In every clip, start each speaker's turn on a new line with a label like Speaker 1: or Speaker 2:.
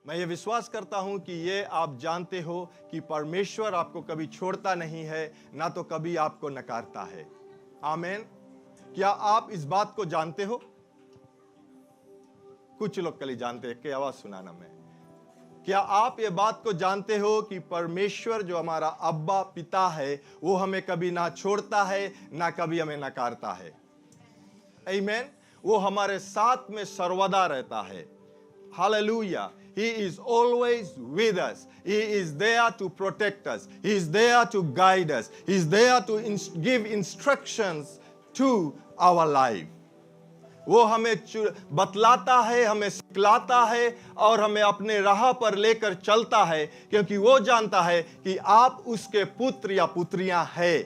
Speaker 1: मैं ये विश्वास करता हूं कि ये आप जानते हो कि परमेश्वर आपको कभी छोड़ता नहीं है, ना तो कभी आपको नकारता है। आमीन। क्या आप इस बात को जानते हो? कुछ लोग कल जानते हैं, कि आवाज सुनाना मैं। क्या आप ये बात को जानते हो कि परमेश्वर जो हमारा अब्बा पिता है, वो हमें कभी ना छोड़ता है, ना कभी हमें नकारता है। आमीन। वो हमारे साथ में सर्वदा रहता है। Hallelujah. He is always with us. He is there to protect us. He is there to guide us. He is there to give instructions to our life. वो हमें बतलाता है, हमें सिखलाता है और हमें अपने राह पर लेकर चलता है, क्योंकि वो जानता है कि आप उसके पुत्र या पुत्रियां हैं।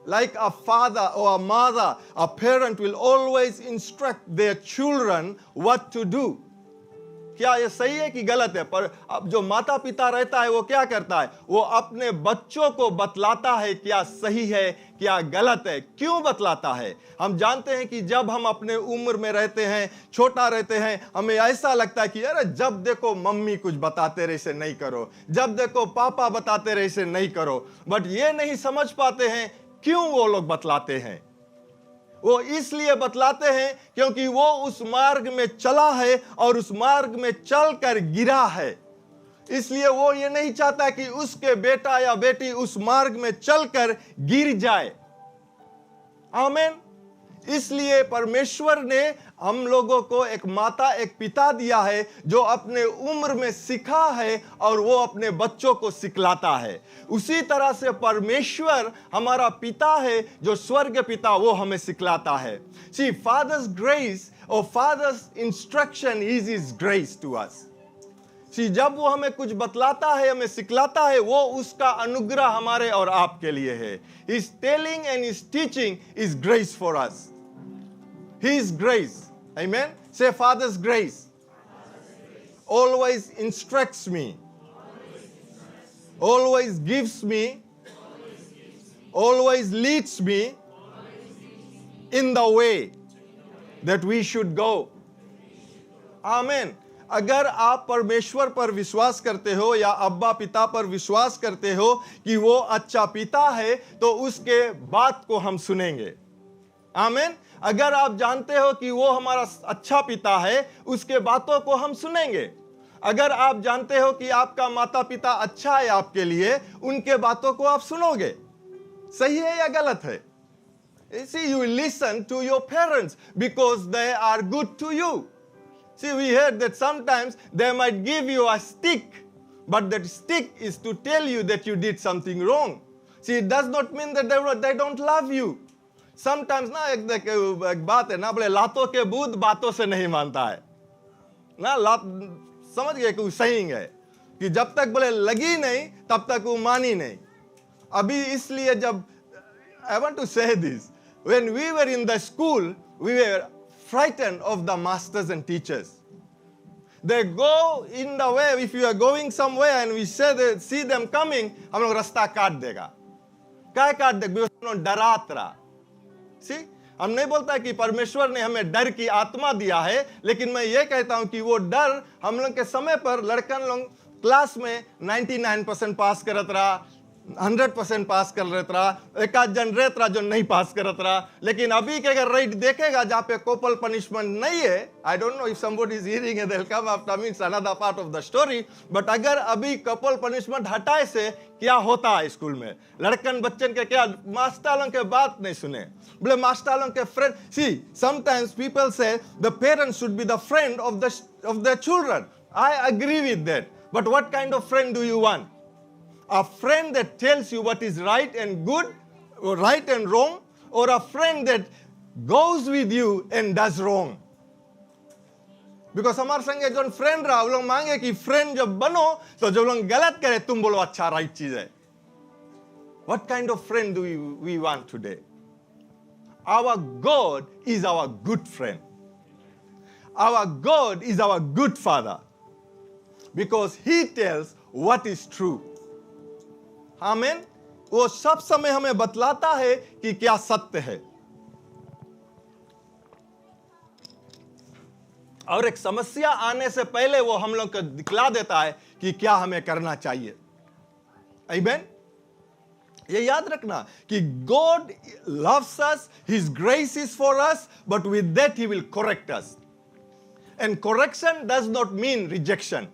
Speaker 1: Like a father or a mother, a parent will always instruct their children what to do. क्या ये सही है कि गलत है? पर अब जो माता पिता रहता है वो क्या करता है? वो अपने बच्चों को बतलाता है क्या सही है, क्या गलत है। क्यों बतलाता है? हम जानते हैं कि जब हम अपने उम्र में रहते हैं, छोटा रहते हैं, हमें ऐसा लगता है कि अरे जब देखो मम्मी कुछ बताते रहे इसे नहीं करो, जब देखो पापा बताते रहे इसे नहीं करो। बट ये नहीं समझ पाते हैं क्यों वो लोग बतलाते हैं। वो इसलिए बतलाते हैं क्योंकि वो उस मार्ग में चला है और उस मार्ग में चलकर गिरा है। इसलिए वो ये नहीं चाहता कि उसके बेटा या बेटी उस मार्ग में चलकर गिर जाए। आमीन। इसलिए परमेश्वर ने हम लोगों को एक माता, एक पिता दिया है जो अपने उम्र में सीखा है और वो अपने बच्चों को सिखलाता है। उसी तरह से परमेश्वर हमारा पिता है जो स्वर्ग पिता, वो हमें सिखलाता है। See, Father's grace or Father's instruction is His grace to us. See, जब वो हमें कुछ बतलाता है, हमें सिखलाता है, वो उसका अनुग्रह हमारे और आपके लिए है। His telling and His teaching is grace for us. His grace. Amen. Say, Father's grace always instructs me, always gives me, always leads me in the way that we should go. Amen. अगर आप परमेश्वर पर विश्वास करते हो या अब्बा पिता पर विश्वास करते हो कि वो अच्छा पिता है, तो उसके बात को हम सुनेंगे। आमीन। अगर आप जानते हो कि वो हमारा अच्छा पिता है, उसके बातों को हम सुनेंगे। अगर आप जानते हो कि आपका माता पिता अच्छा है आपके लिए, उनके बातों को आप सुनोगे। सही है या गलत है? See, you listen to your parents because they are good to you. See, we heard that sometimes they might give you a stick, but that stick is to tell you that you did something wrong. See, it does not mean that they don't love you. Sometimes ना एक बात है ना, बोले लातों के बूंद बातों से नहीं मानता है ना। लात समझ गए कि सही है कि जब तक बोले लगी नहीं तब तक वो मानी नहीं। अभी इसलिए जब I want to say this, when we were in the school, we were frightened of the masters and teachers. They go in the way, if you are going somewhere and we see them coming, हम लोग रास्ता काट देगा। क्या काट देगा? हम लोग डरात रहा। See? हम नहीं बोलता कि परमेश्वर ने हमें डर की आत्मा दिया है, लेकिन मैं ये कहता हूं कि वो डर हम लोग के समय पर लड़कन लोग क्लास में 99% पास करत रहा, 100% पास कर रहता रहा, एक आध जन रहता रहा जो नहीं पास करत रहा। लेकिन अभी के अगर राइट देखेगा जहाँ पे कोपल पनिशमेंट नहीं है, I don't know if somebody is hearing it, they'll come after me, it's another part of the story, but अगर अभी कपल पनिशमेंट हटाए से क्या होता है स्कूल में? लड़कन बच्चन के क्या मास्टरों के बात नहीं सुने, बोले मास्टरों के friend. See sometimes people say the parents should be the friend of the children. I agree with that, but what kind of friend do you want? A friend that tells you what is right and good, or right and wrong, or a friend that goes with you and does wrong? Because हमारे संगे जो friend रहा, वो लोग मांगे कि friend जब बनो तो जब लोग गलत करे तुम बोलो अच्छा राइट चीज है। What kind of friend do we want today? Our God is our good friend. Our God is our good father, because He tells what is true. आमीन। वो सब समय हमें बतलाता है कि क्या सत्य है। और एक समस्या आने से पहले वो हम लोग को दिखला देता है कि क्या हमें करना चाहिए। आमीन। ये याद रखना कि God loves us, His grace is for us, but with that He will correct us. And correction does not mean rejection.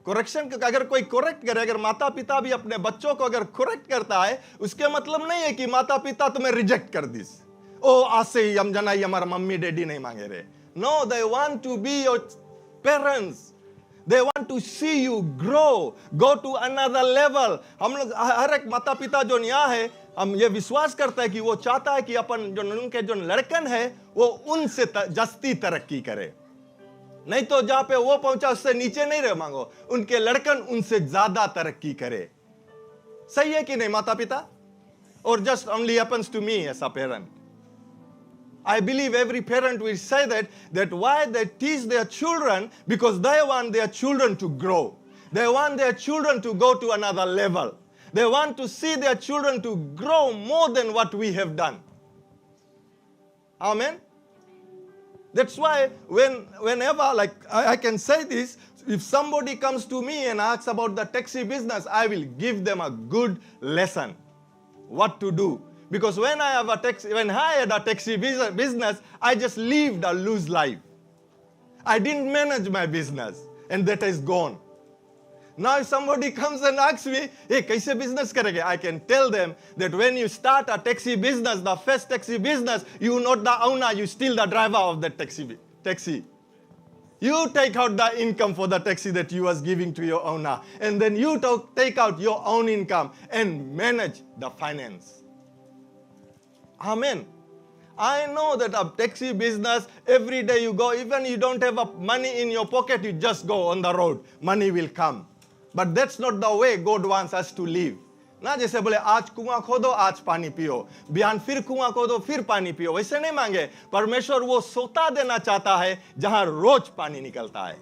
Speaker 1: Correction अगर कोई correct करे, अगर माता पिता भी अपने बच्चों को अगर correct करता है, उसके मतलब नहीं है कि माता पिता तुम्हें reject कर दी। ओ आज से ही हम जना हमारा मम्मी डैडी नहीं मांगे रहे। No, they want to be your parents. They want to see you grow, go to another level. हम लोग हर एक माता पिता जो यहाँ है, हम ये विश्वास करते हैं कि वो चाहता है कि अपन जो उनके जो लड़कन है वो उनसे जस्ती तरक्की करे। नहीं तो जहाँ पे वो पहुंचा उससे नीचे नहीं रह मांगो, उनके लड़कन उनसे ज्यादा तरक्की करे। सही है कि नहीं माता पिता? Or just only happens to me as a parent? I believe every parent will say that why they teach their children, because they want their children to grow. They want their children to go to another level. They want to see their children to grow more than what we have done. Amen. That's why whenever, like I can say this, if somebody comes to me and asks about the taxi business, I will give them a good lesson, what to do. Because when I had a taxi business, I just lived a loose life. I didn't manage my business, and that is gone. Now if somebody comes and asks me, hey, kaise business karenge? I can tell them that when you start a taxi business, the first taxi business, you not the owner, you still the driver of that taxi. You take out the income for the taxi that you was giving to your owner, and then you take out your own income and manage the finance. Amen. I know that a taxi business, every day you go, even you don't have money in your pocket, you just go on the road. Money will come. But that's not the way God wants us to live. ना जैसे बोले आज कुआं खोदो आज पानी पियो, बिहान फिर कुआं खोदो फिर पानी पियो, वैसे नहीं मांगे। परमेश्वर वो सोता देना चाहता है जहां रोज पानी निकलता है।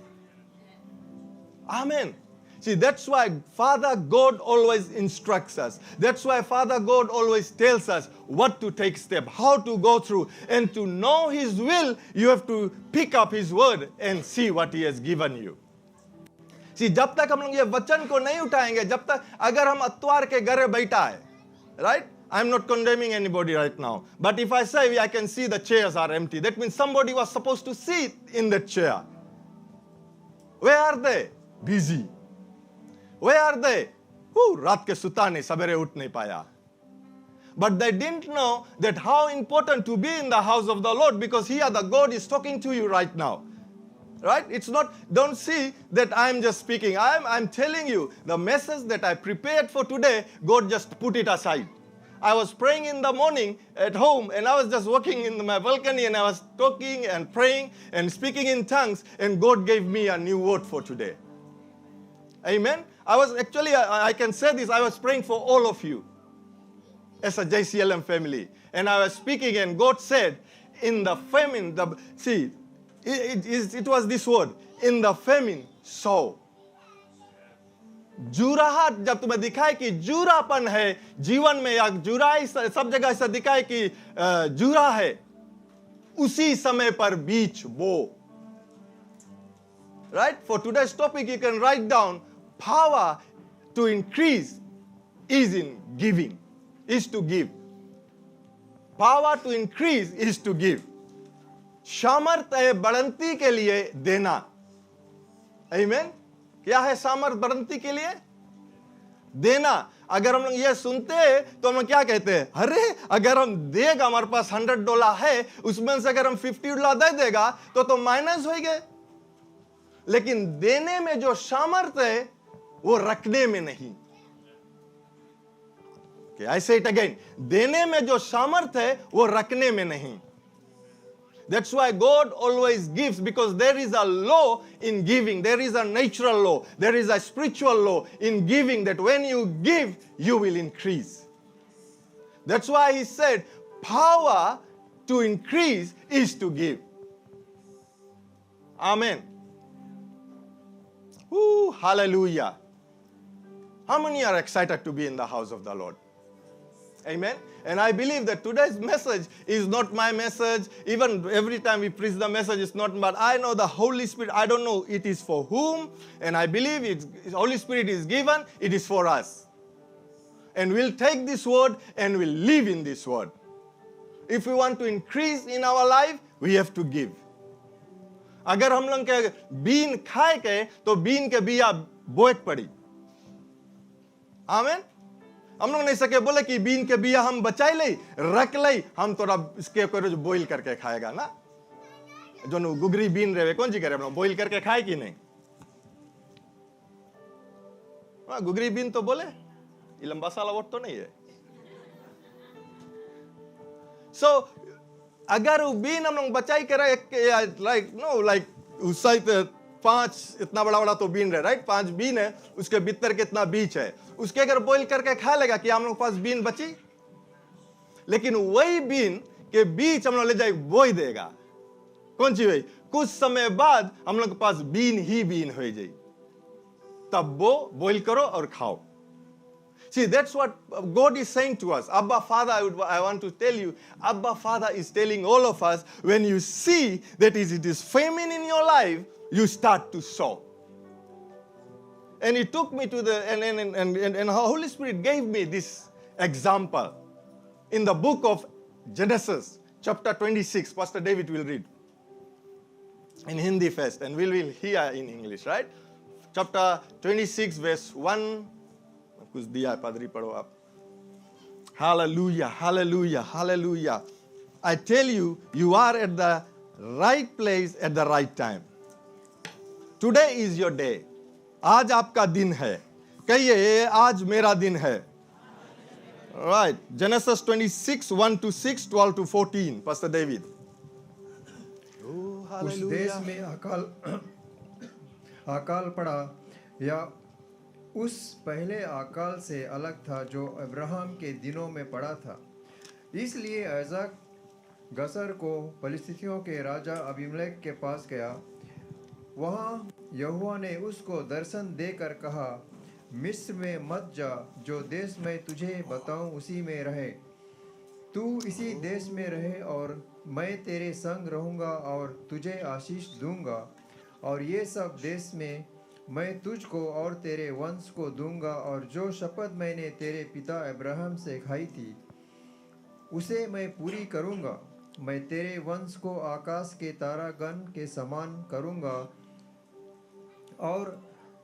Speaker 1: Amen. See, that's why Father God always instructs us. That's why Father God always tells us what to take step, how to go through. And to know His will, you have to pick up His word and see what He has given you. See, जब तक हम लोग ये वचन को नहीं उठाएंगे, जब तक अगर हम अत्वार के घरे बैठा है, right? I'm not condemning anybody right now. But if I say I can see the chairs are empty, that means somebody was supposed to sit in that chair. Where are they? Busy. Where are they? रात के सुता नहीं, सवेरे उठ नहीं पाया. But they didn't know that how important to be in the house of the Lord, because here the God is talking to you right now. Right? It's not, don't see that I'm just speaking. I'm telling you, the message that I prepared for today, God just put it aside. I was praying in the morning at home, and I was just walking in my balcony, and I was talking and praying and speaking in tongues, and God gave me a new word for today. Amen? I was actually, I can say this, I was praying for all of you as a JCLM family. And I was speaking, and God said, in the famine, it was this word, in the famine, sow. जुराहट जब तुम्हें दिखाए कि जुरापन है जीवन में, या जुराई सब जगह ऐसा दिखाए कि जुरा है, उसी समय पर बीज बो. Right? For today's topic, you can write down, power to increase is in giving, is to give. Power to increase is to give. सामर्थ्य बढ़ंती के लिए देना. Amen? क्या है सामर्थ्य बढ़ंती के लिए? देना. अगर हम लोग ये सुनते हैं तो हम लोग क्या कहते हैं? अरे अगर हम देगा, हमारे पास $100 है, उसमें से अगर हम $50 दे देगा तो माइनस हो गए. लेकिन देने में जो सामर्थ्य है वो रखने में नहीं. Okay, I say it again. देने में जो सामर्थ्य है वो रखने में नहीं. That's why God always gives, because there is a law in giving. There is a natural law. There is a spiritual law in giving, that when you give, you will increase. That's why He said, power to increase is to give. Amen. Ooh, hallelujah. How many are excited to be in the house of the Lord? Amen. And I believe that today's message is not my message. Even every time we preach the message, it's not, but I know the Holy Spirit, I don't know it is for whom, and I believe Holy Spirit is given, it is for us. And we'll take this word and we'll live in this word. If we want to increase in our life, we have to give. अगर हम लोग के been खाए के तो been के बिया बोए पड़ी. आमेन. हम लोग नहीं सके बोले कि बीन के बिया हम बचाई ले, रख ले, हम थोड़ा इसके रोज बॉईल करके खाएगा ना. जो गुगरी बीन रहे कौन जी करे हम लोग बॉईल करके खाए कि नहीं. गुगरी बीन तो बोले ये लंबा साला वोट तो नहीं है. So अगर वो बीन हम लोग बचाई करे लाइक उस साइड 5 इतना बड़ा बड़ा तो बीन है, राइट. 5 बीन है, उसके भीतर कितना बीज है, उसके अगर बॉईल करके खा लेगा कि हम लोग पास बीन बची. लेकिन वही बीन के बीज हम लोग ले जाए बोई देगा. कौन सी भाई कुछ समय बाद हम लोग के पास बीन ही बीन हो जाए. तब वो बॉईल करो और खाओ. See, that's what God is saying to us. Abba Father, I want to tell you, Abba Father is telling all of us, when you see that it is famine in your life, you start to sow. And he took me to the, and the Holy Spirit gave me this example. In the book of Genesis, chapter 26, Pastor David will read. In Hindi first, and we will hear in English, right? Chapter 26, verse 1. कुछ दिया पादरी पढ़ो आप. Hallelujah, hallelujah, hallelujah. I tell you, you are at the right place at the right time. Today is your day. आज आपका दिन है. कहिए आज मेरा दिन है. Right. Genesis 26, 1 to 6, 12 to 14. Pastor David. Oh, hallelujah.
Speaker 2: उस देश में अकाल पड़ा या उस पहले अकाल से अलग था जो अब्राहम के दिनों में पड़ा था. इसलिए ऐजाक गसर को फिलिस्तीयों के राजा अबीमेलेक के पास गया. वहाँ यहोवा ने उसको दर्शन देकर कहा, मिस्र में मत जा, जो देश मैं तुझे बताऊं उसी में रहे. तू इसी देश में रहे और मैं तेरे संग रहूँगा और तुझे आशीष दूंगा. और ये सब देश में मैं तुझको और तेरे वंश को दूंगा. और जो शपथ मैंने तेरे पिता अब्राहम से खाई थी उसे मैं पूरी करूंगा. मैं तेरे वंश को आकाश के तारागण के समान करूंगा और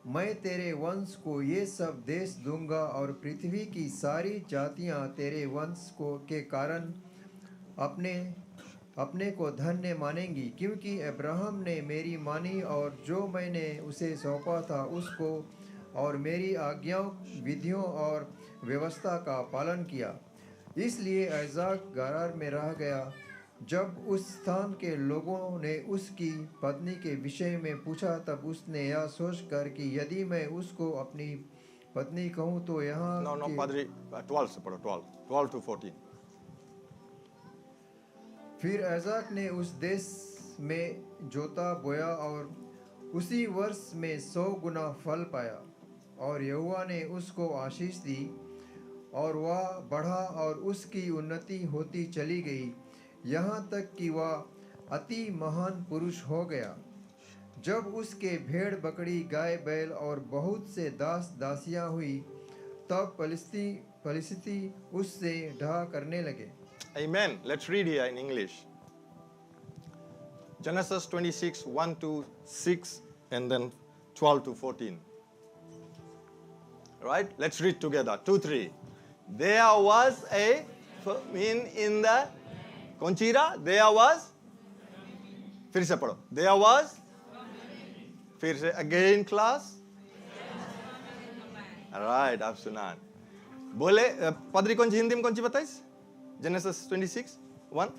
Speaker 2: मैं तेरे वंश को ये सब देश दूंगा. और पृथ्वी की सारी जातियां तेरे वंश को के कारण अपने को धन्य मानेंगी, क्योंकि अब्राहम ने मेरी मानी और जो मैंने उसे सौंपा था उसको और मेरी आज्ञाओं, विधियों और व्यवस्था का पालन किया. इसलिए ऐजाक गरार में रह गया. जब उस स्थान के लोगों ने उसकी पत्नी के विषय में पूछा तब उसने यह सोचकर कि यदि मैं उसको अपनी पत्नी कहूँ तो यहाँ
Speaker 1: पादरी 12 से पढ़ो. 12 to 14.
Speaker 2: फिर ऐजाक ने उस देश में जोता बोया और उसी वर्ष में 100 गुना फल पाया. और यहोवा ने उसको आशीष दी और वह बढ़ा और उसकी उन्नति होती चली गई, यहाँ तक कि वह अति महान पुरुष हो गया. जब उसके भेड़ बकरी गाय बैल और बहुत से दास दासियाँ हुई तब फिलिस्ती उससे ढा करने लगे.
Speaker 1: Amen. Let's read here in English. Genesis 26, 1 to 6, and then 12 to 14. Right? Let's read together. 2, 3. There was a famine in the Conchira. There was. फिर से पढ़ो. There was. फिर से again class. Right, आप सुना. बोले पादरी कौन सी हिंदी में कौन सी बताइस? Genesis 26, 1.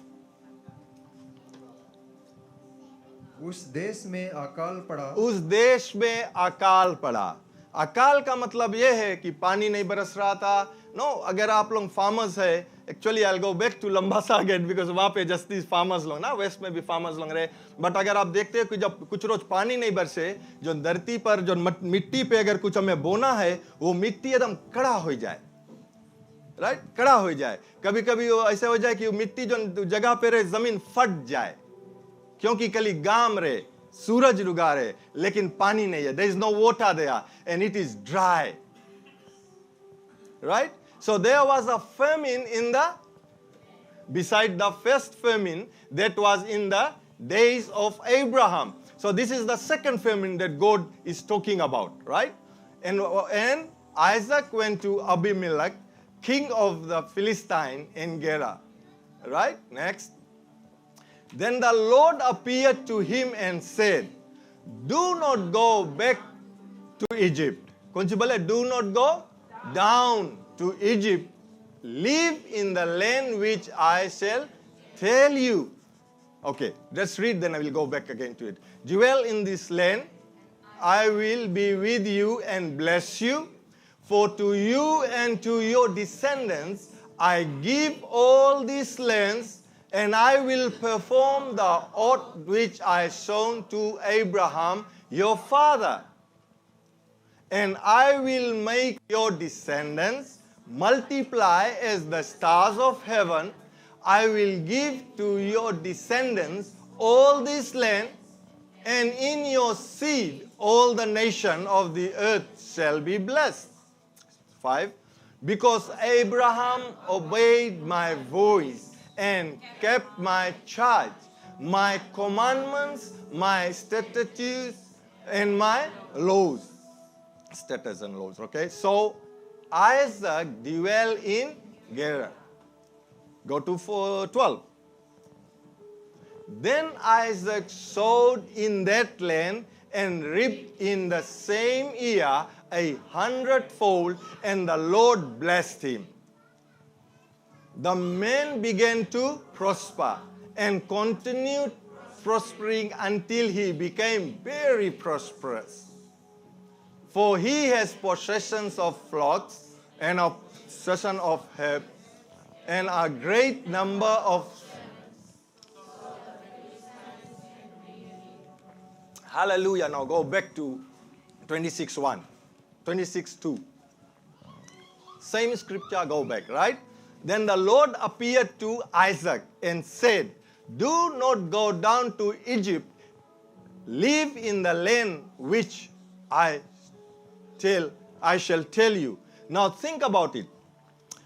Speaker 2: उस देश में अकाल पड़ा.
Speaker 1: उस देश में अकाल पड़ा. अकाल का मतलब यह है कि पानी नहीं बरस रहा था. नो, अगर आप लोग फार्मर्स है, actually I will go back to Labasa again because वहां पे जस्टिस फार्मर्स लोग ना, वेस्ट में भी फार्मर्स लोग रहे. बट अगर आप देखते हो कि जब कुछ रोज पानी नहीं बरसे, जो धरती पर जो मिट्टी पे अगर कुछ हमें बोना है वो मिट्टी एकदम कड़ा हो जाए. राइट, कड़ा हो जाए। कभी कभी वो ऐसे हो जाए कि मिट्टी जो जगह पे रहे जमीन फट जाए, क्योंकि कली गाम रहे, सूरज रुगा रहे, लेकिन पानी नहीं है। There is no water there and it is dry, right. So there was a famine in the, beside the first famine that was in the days of Abraham. So this is the second famine that God is talking about, right? And Isaac went to Abimelech, king of the Philistine in Gerar, right? Next. Then the Lord appeared to him and said, do not go back to Egypt. Kaun si bole? Do not go down to Egypt. Live in the land which I shall tell you. Okay, let's read, then I will go back again to it. Dwell in this land, I will be with you and bless you. For to you and to your descendants I give all these lands, and I will perform the oath which I swore to Abraham your father. And I will make your descendants multiply as the stars of heaven. I will give to your descendants all this land, and in your seed all the nation of the earth shall be blessed. 5. Because Abraham obeyed my voice and kept my charge, my commandments, my statutes, and my laws. Statutes and laws, okay? So Isaac dwelt in Gerar. Go to 12. Then Isaac sowed in that land and reaped in the same year 100-fold, and the Lord blessed him. The man began to prosper and continued prospering until he became very prosperous. For he has possessions of flocks and of possession of herb and a great number of. Hallelujah. Now go back to 26:1. 26:2. Same scripture, go back, right? Then the Lord appeared to Isaac and said, do not go down to Egypt. Live in the land which I shall tell you. Now think about it.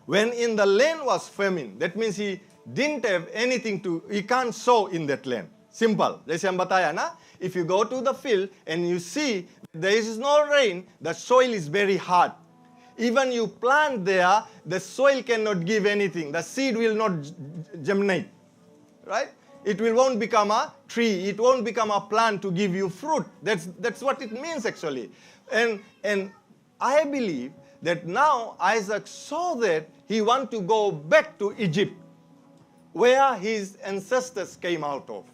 Speaker 1: When in the land was famine, that means he didn't have anything to, he can't sow in that land. Simple. जैसे हम बताया ना, if you go to the field and you see there is no rain, the soil is very hard. Even you plant there, the soil cannot give anything. The seed will not germinate, right? It won't become a tree. It won't become a plant to give you fruit. That's what it means actually. And I believe that now Isaac saw that he want to go back to Egypt, where his ancestors came out of.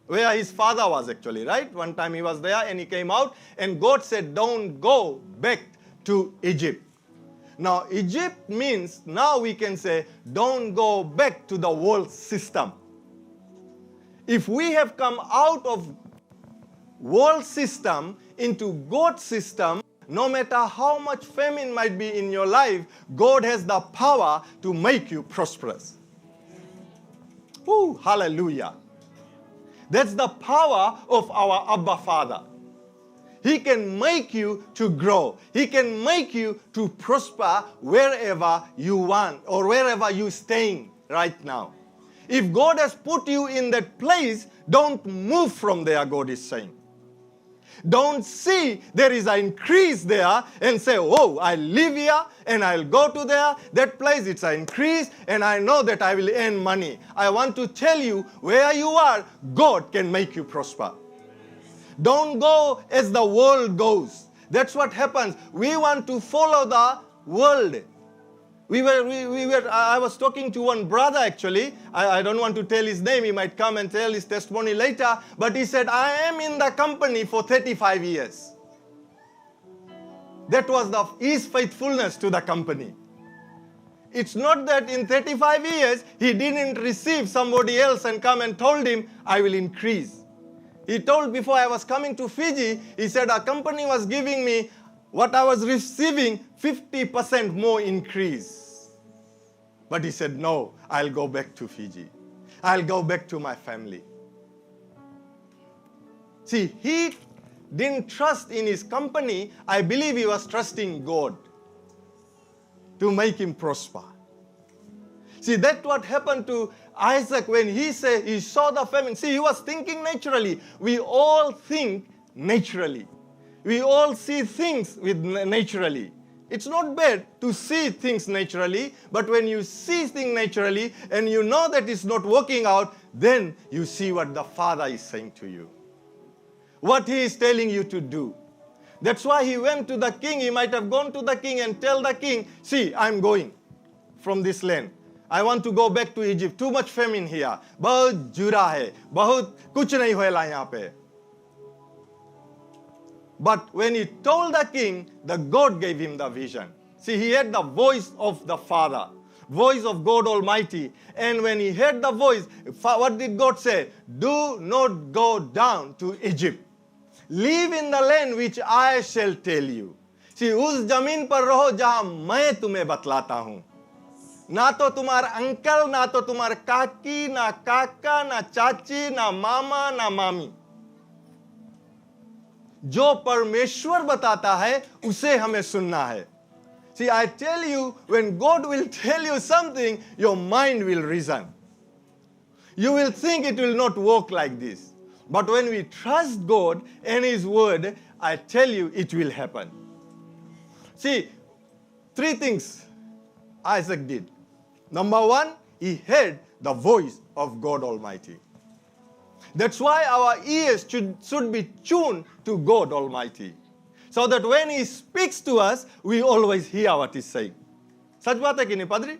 Speaker 1: Where his father was actually, right? One time he was there and he came out, and God said, don't go back to Egypt. Now, Egypt means, now we can say, don't go back to the world system. If we have come out of world system into God's system, no matter how much famine might be in your life, God has the power to make you prosperous. Woo, hallelujah. That's the power of our Abba Father. He can make you to grow. He can make you to prosper wherever you want or wherever you're staying right now. If God has put you in that place, don't move from there, God is saying. Don't see there is an increase there and say, oh, I live here and I'll go to there. That place, it's an increase and I know that I will earn money. I want to tell you, where you are, God can make you prosper. Don't go as the world goes. That's what happens. We want to follow the world. I was talking to one brother actually. I don't want to tell his name. He might come and tell his testimony later. But he said, I am in the company for 35 years. That was his faithfulness to the company. It's not that in 35 years, he didn't receive somebody else and come and told him, I will increase. He told before I was coming to Fiji, he said a company was giving me what I was receiving, 50% more increase. But he said, no, I'll go back to Fiji. I'll go back to my family. See, he didn't trust in his company. I believe he was trusting God to make him prosper. See, that's what happened to Isaac when he saw the famine. See, he was thinking naturally. We all think naturally. We all see things naturally. It's not bad to see things naturally, but when you see things naturally and you know that it's not working out, then you see what the Father is saying to you, what He is telling you to do. That's why he went to the king. He might have gone to the king and tell the king, see, I'm going from this land. I want to go back to Egypt. Too much famine here. बहुत जुरा है. बहुत कुछ नहीं होएला यहाँ पे. But when he told the king, the God gave him the vision. See, he had the voice of the Father, voice of God Almighty. And when he heard the voice, what did God say? Do not go down to Egypt. Live in the land which I shall tell you. See, उस जमीन पर रहो जहां मैं तुम्हें बतलाता हूं. ना तो तुम्हारा अंकल, ना तो तुम्हारा काकी, ना काका, ना चाची, ना मामा, ना मामी. जो परमेश्वर बताता है उसे हमें सुनना है. See, I tell you, when God will tell you something, your mind will reason. You will think it will not work like this. But when we trust God and His word, I tell you, it will happen. See, 3 things Isaac did. Number 1, he heard the voice of God Almighty. That's why our ears should be tuned to God Almighty. So that when He speaks to us, we always hear what He's saying. सच बात है कि नहीं पादरी?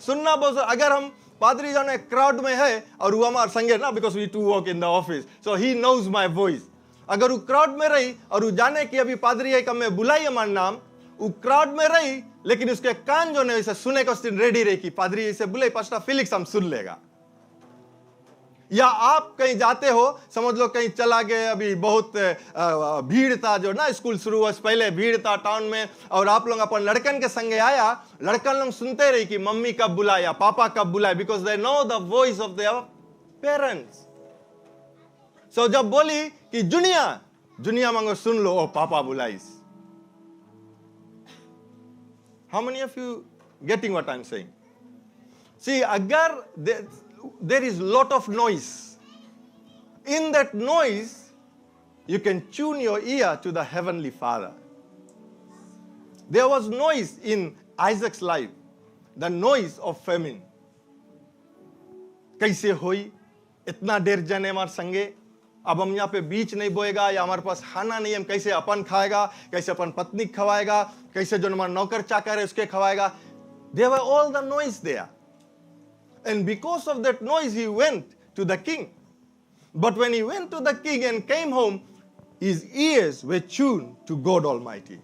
Speaker 1: सुनना बहुत. अगर हम पादरी जाने क्राउड में है और वो हमारे संगे ना, because we two work in the office, so he knows my voice. अगर वो क्राउड में रही और वो जाने कि अभी पादरी है कब मैं बुलाई हमारा नाम, वो क्राउड में रही, लेकिन उसके कान जो ने वैसे सुने को स्टिल रेडी रही कि पादरी इसे बुलाई, पास्टर फिलिक्स हम सुन लेगा. या आप कहीं जाते हो, समझ लो कहीं चला गए, अभी बहुत भीड़ था, जो ना स्कूल शुरू हुआ पहले भीड़ था टाउन में, और आप लोग अपन लड़कन के संगे आया, लड़कन लोग सुनते रही कि मम्मी कब बुलाया, पापा कब बुलाया, because they know the voice of their parents. So जब बोली कि जुनिया मांगो सुन लो, ओ पापा बुलाइस. How many of you getting what I am saying? See, अगर there is lot of noise. In that noise, you can tune your ear to the Heavenly Father. There was noise in Isaac's life, the noise of famine. कैसे होई? इतना देर जाने हमारे संगे, अब हम यहाँ पे बीज नहीं बोएगा, या हमारे पास खाना नहीं, हम कैसे अपन खाएगा, कैसे अपन पत्नी खवाएगा, कैसे जो हमारा नौकर चाकर है उसके खवाएगा. There were all the noise there. And because of that noise, he went to the king. But when he went to the king and came home, his ears were tuned to God Almighty.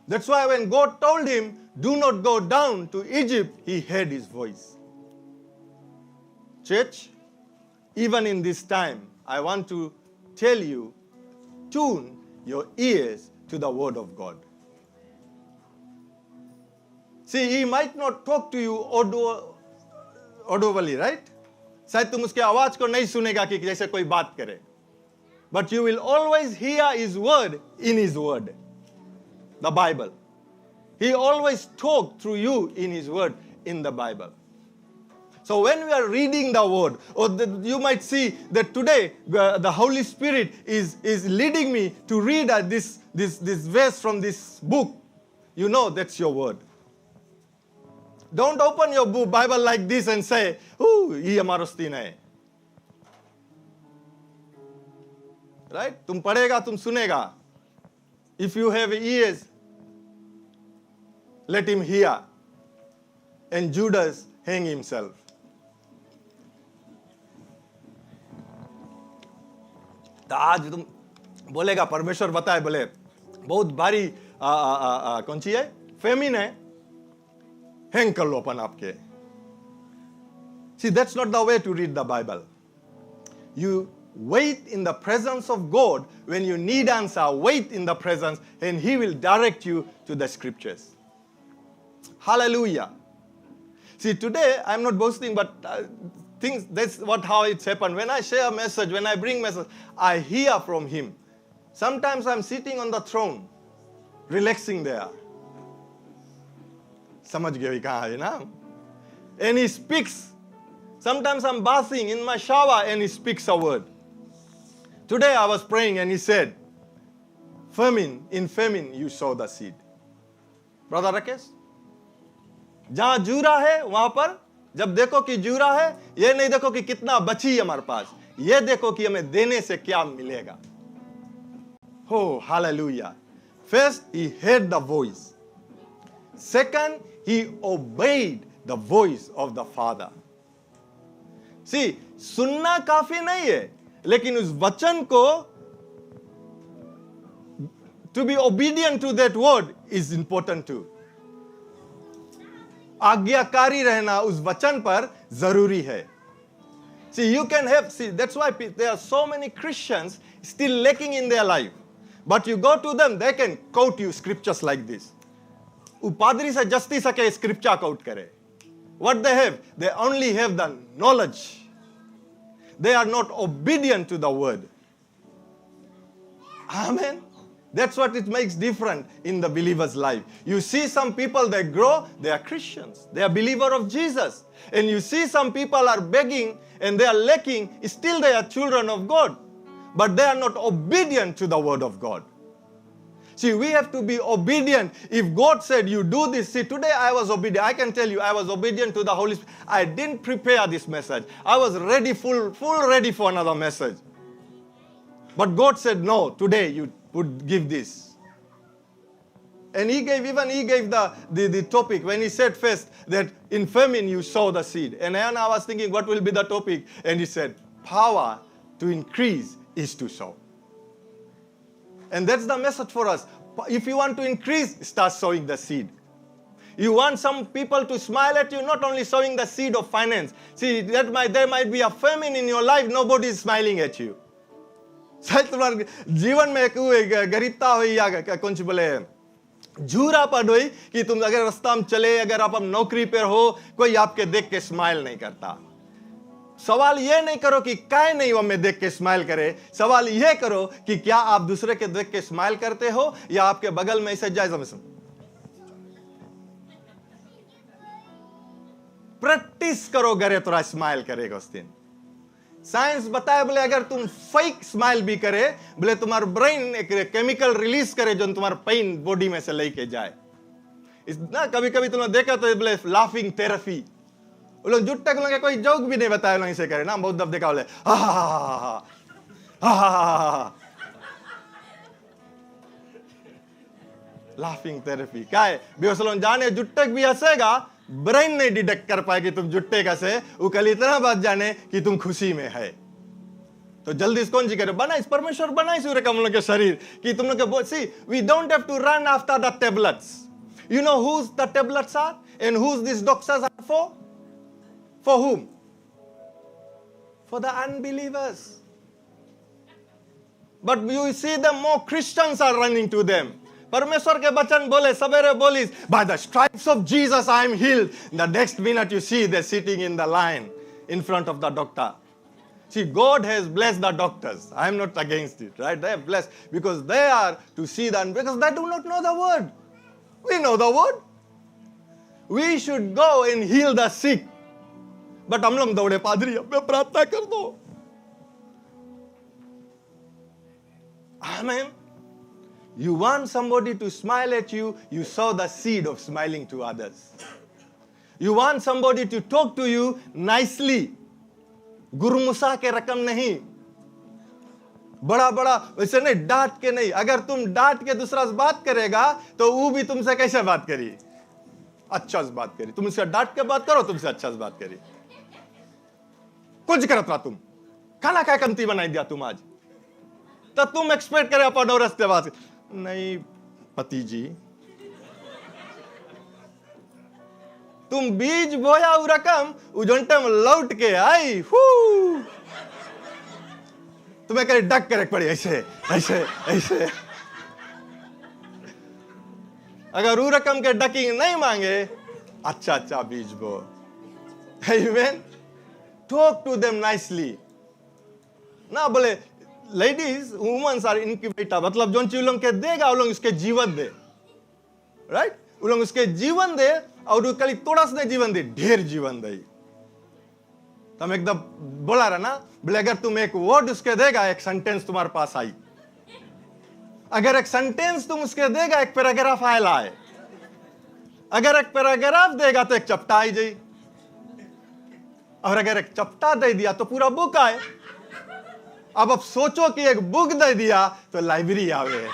Speaker 1: That's why when God told him, do not go down to Egypt, he heard His voice. Church, even in this time, I want to tell you, tune your ears to the word of God. See, He might not talk to you audibly, right? शायद तुम उसके आवाज को नहीं सुनेगा कि जैसे कोई बात करे. But you will always hear His word in His word, the Bible. He always talk through you in His word in the Bible. So when we are reading the word, or you might see that today the Holy Spirit is leading me to read this verse from this book, you know that's your word. Don't open your Bible like this and say, "Oh, ये हमारा स्तीन है." Right? तुम पढ़ेगा, तुम सुनेगा. If you have ears, let him hear. And Judas hang himself. तो आज तुम बोलेगा परमेश्वर बताए, बोले बहुत भारी कौन सी है, फेमिन है, हैंग कर लो अपन आपके. See, that's not the way to read the Bible. You Wait in the presence of God. When you need answer, wait in the presence, and He will direct you to the scriptures. Hallelujah. See, today, I'm not boasting, but things, that's how it's happened. When I share a message, when I bring message, I hear from Him. Sometimes I'm sitting on the throne, relaxing there. समझ गए कहाँ है ना? And He speaks. Sometimes I'm bathing in my shower and He speaks a word. Today I was praying and He said, in famine you sow the seed. Brother Rakesh, जहां जूरा है वहां पर जब देखो कि जूरा है, ये नहीं देखो कि कितना बची हमारे पास, ये देखो कि हमें देने से क्या मिलेगा. Oh, hallelujah. First, he heard the voice. Second, he obeyed the voice of the Father. See, सुनना काफी नहीं है, लेकिन उस वचन को, to be obedient to that word is important too. आज्ञाकारी रहना उस वचन पर जरूरी है. See, you can have, see, that's why there are so many Christians still lacking in their life. But you go to them, they can quote you scriptures like this. उपादरी से जस्ती सके scripture quote करे. What they have? They only have the knowledge. They are not obedient to the word. Amen. That's what it makes different in the believer's life. You see some people, they grow, they are Christians. They are believer of Jesus. And you see some people are begging and they are lacking, still they are children of God. But they are not obedient to the word of God. See, we have to be obedient. If God said, you do this. See, today I was obedient. I can tell you, I was obedient to the Holy Spirit. I didn't prepare this message. I was ready, full ready for another message. But God said, no, today you would give this. And He gave the topic when He said first that in famine you sow the seed. And then I was thinking, what will be the topic? And He said, power to increase is to sow. And that's the message for us. If you want to increase, start sowing the seed. You want some people to smile at you, not only sowing the seed of finance. See, there might be a famine in your life, nobody is smiling at you. शायद जीवन में एक गरीबता हुई या कुछ बोले झूरापन हुई कि तुम अगर रास्ता में चले, अगर आप नौकरी पर हो, कोई आपके देख के स्माइल नहीं करता. सवाल ये नहीं करो कि काय नहीं वो मैं देख के स्माइल करे. सवाल ये करो कि क्या आप दूसरे के देख के स्माइल करते हो या आपके बगल में ऐसे जायजा में प्रैक्टिस करो घरे थोड़ा स्माइल करेगा उस दिन. साइंस बताए बोले अगर तुम फेक स्माइल भी करे बोले तुम्हारा ब्रेन एक केमिकल रिलीज करे जो तुम्हारा पेन बॉडी में से लेके जाए. ना कभी कभी तुमने देखा तो बोले लाफिंग थेरेपी, वो लोग जुट्टा को कोई जोक भी नहीं बताया लोग इसे करे ना. बहुत दब देखा बोले लाफिंग थेरेपी क्या है. बेहोश जाने जुट्टे भी हंसेगा, ब्रेन नहीं डिटेक्ट कर पाए कि तुम जुट्टे का से, वो कल इतना बात जाने कि तुम खुशी में है. तो जल्दी कौन सी करे बनाइस परमेश्वर बनाइस सूर्य कमलों के शरीर कि तुम लोग के see we don't have to run after the tablets. You know whose the tablets are and whose this doctors are for whom? For the unbelievers. But you see them, more Christians are running to them. परमेश्वर के वचन बोले सवेरे बोलिस by the stripes of Jesus I am healed. The next minute you see they're sitting in the line in front of the doctor. See, God has blessed the doctors. I am not against it, right? They are blessed because they are to see them, because they do not know the word. We know the word. We should go and heal the sick. But हम लोग दौड़े पादरी अब प्रार्थना कर दो. Amen. You want somebody to smile at you, you sow the seed of smiling to others. You want somebody to talk to you nicely. गुरमुसा के रकम नहीं, बड़ा बड़ा वैसे नहीं, डांट के नहीं. अगर तुम डांट के दूसरा से बात करेगा तो वो भी तुमसे कैसे बात करी? अच्छा से बात करी. तुम उससे डांट के बात करो, तुमसे अच्छा से बात करी. कुछ करत रहा तुम, खाना क्या कमती बनाई दिया तुम आज, तो तुम एक्सपेक्ट करे अपन और रस्ते बात नहीं. पति जी तुम बीज बोया उ रकम उजंटे में लौट के आई. तुम्हें करे डक करे पड़ी ऐसे ऐसे ऐसे। अगर वो रकम के डकिंग नहीं मांगे, अच्छा बीज बो। Amen. Talk to them nicely. ना बोले लेडीज वुमेन्स आर इनक्यूबेटर, मतलब जो चीज लोग के देगा वो लोग उसके जीवन दे, राइट? वो लोग उसके जीवन दे और वो कल थोड़ा सा जीवन दे, ढेर जीवन दे। तुम एकदम बोला रहा ना, बोले अगर तुम एक वर्ड उसके देगा, एक सेंटेंस तुम्हारे पास आई। अगर एक सेंटेंस तुम उसके देगा, एक पैराग्राफ आएला है। अगर एक पैराग्राफ देगा तो एक चपटा आई जाई, और अगर एक चपटा दे दिया तो पूरा बुक आए। अब सोचो कि एक बुक दे दिया तो लाइब्रेरी आवे।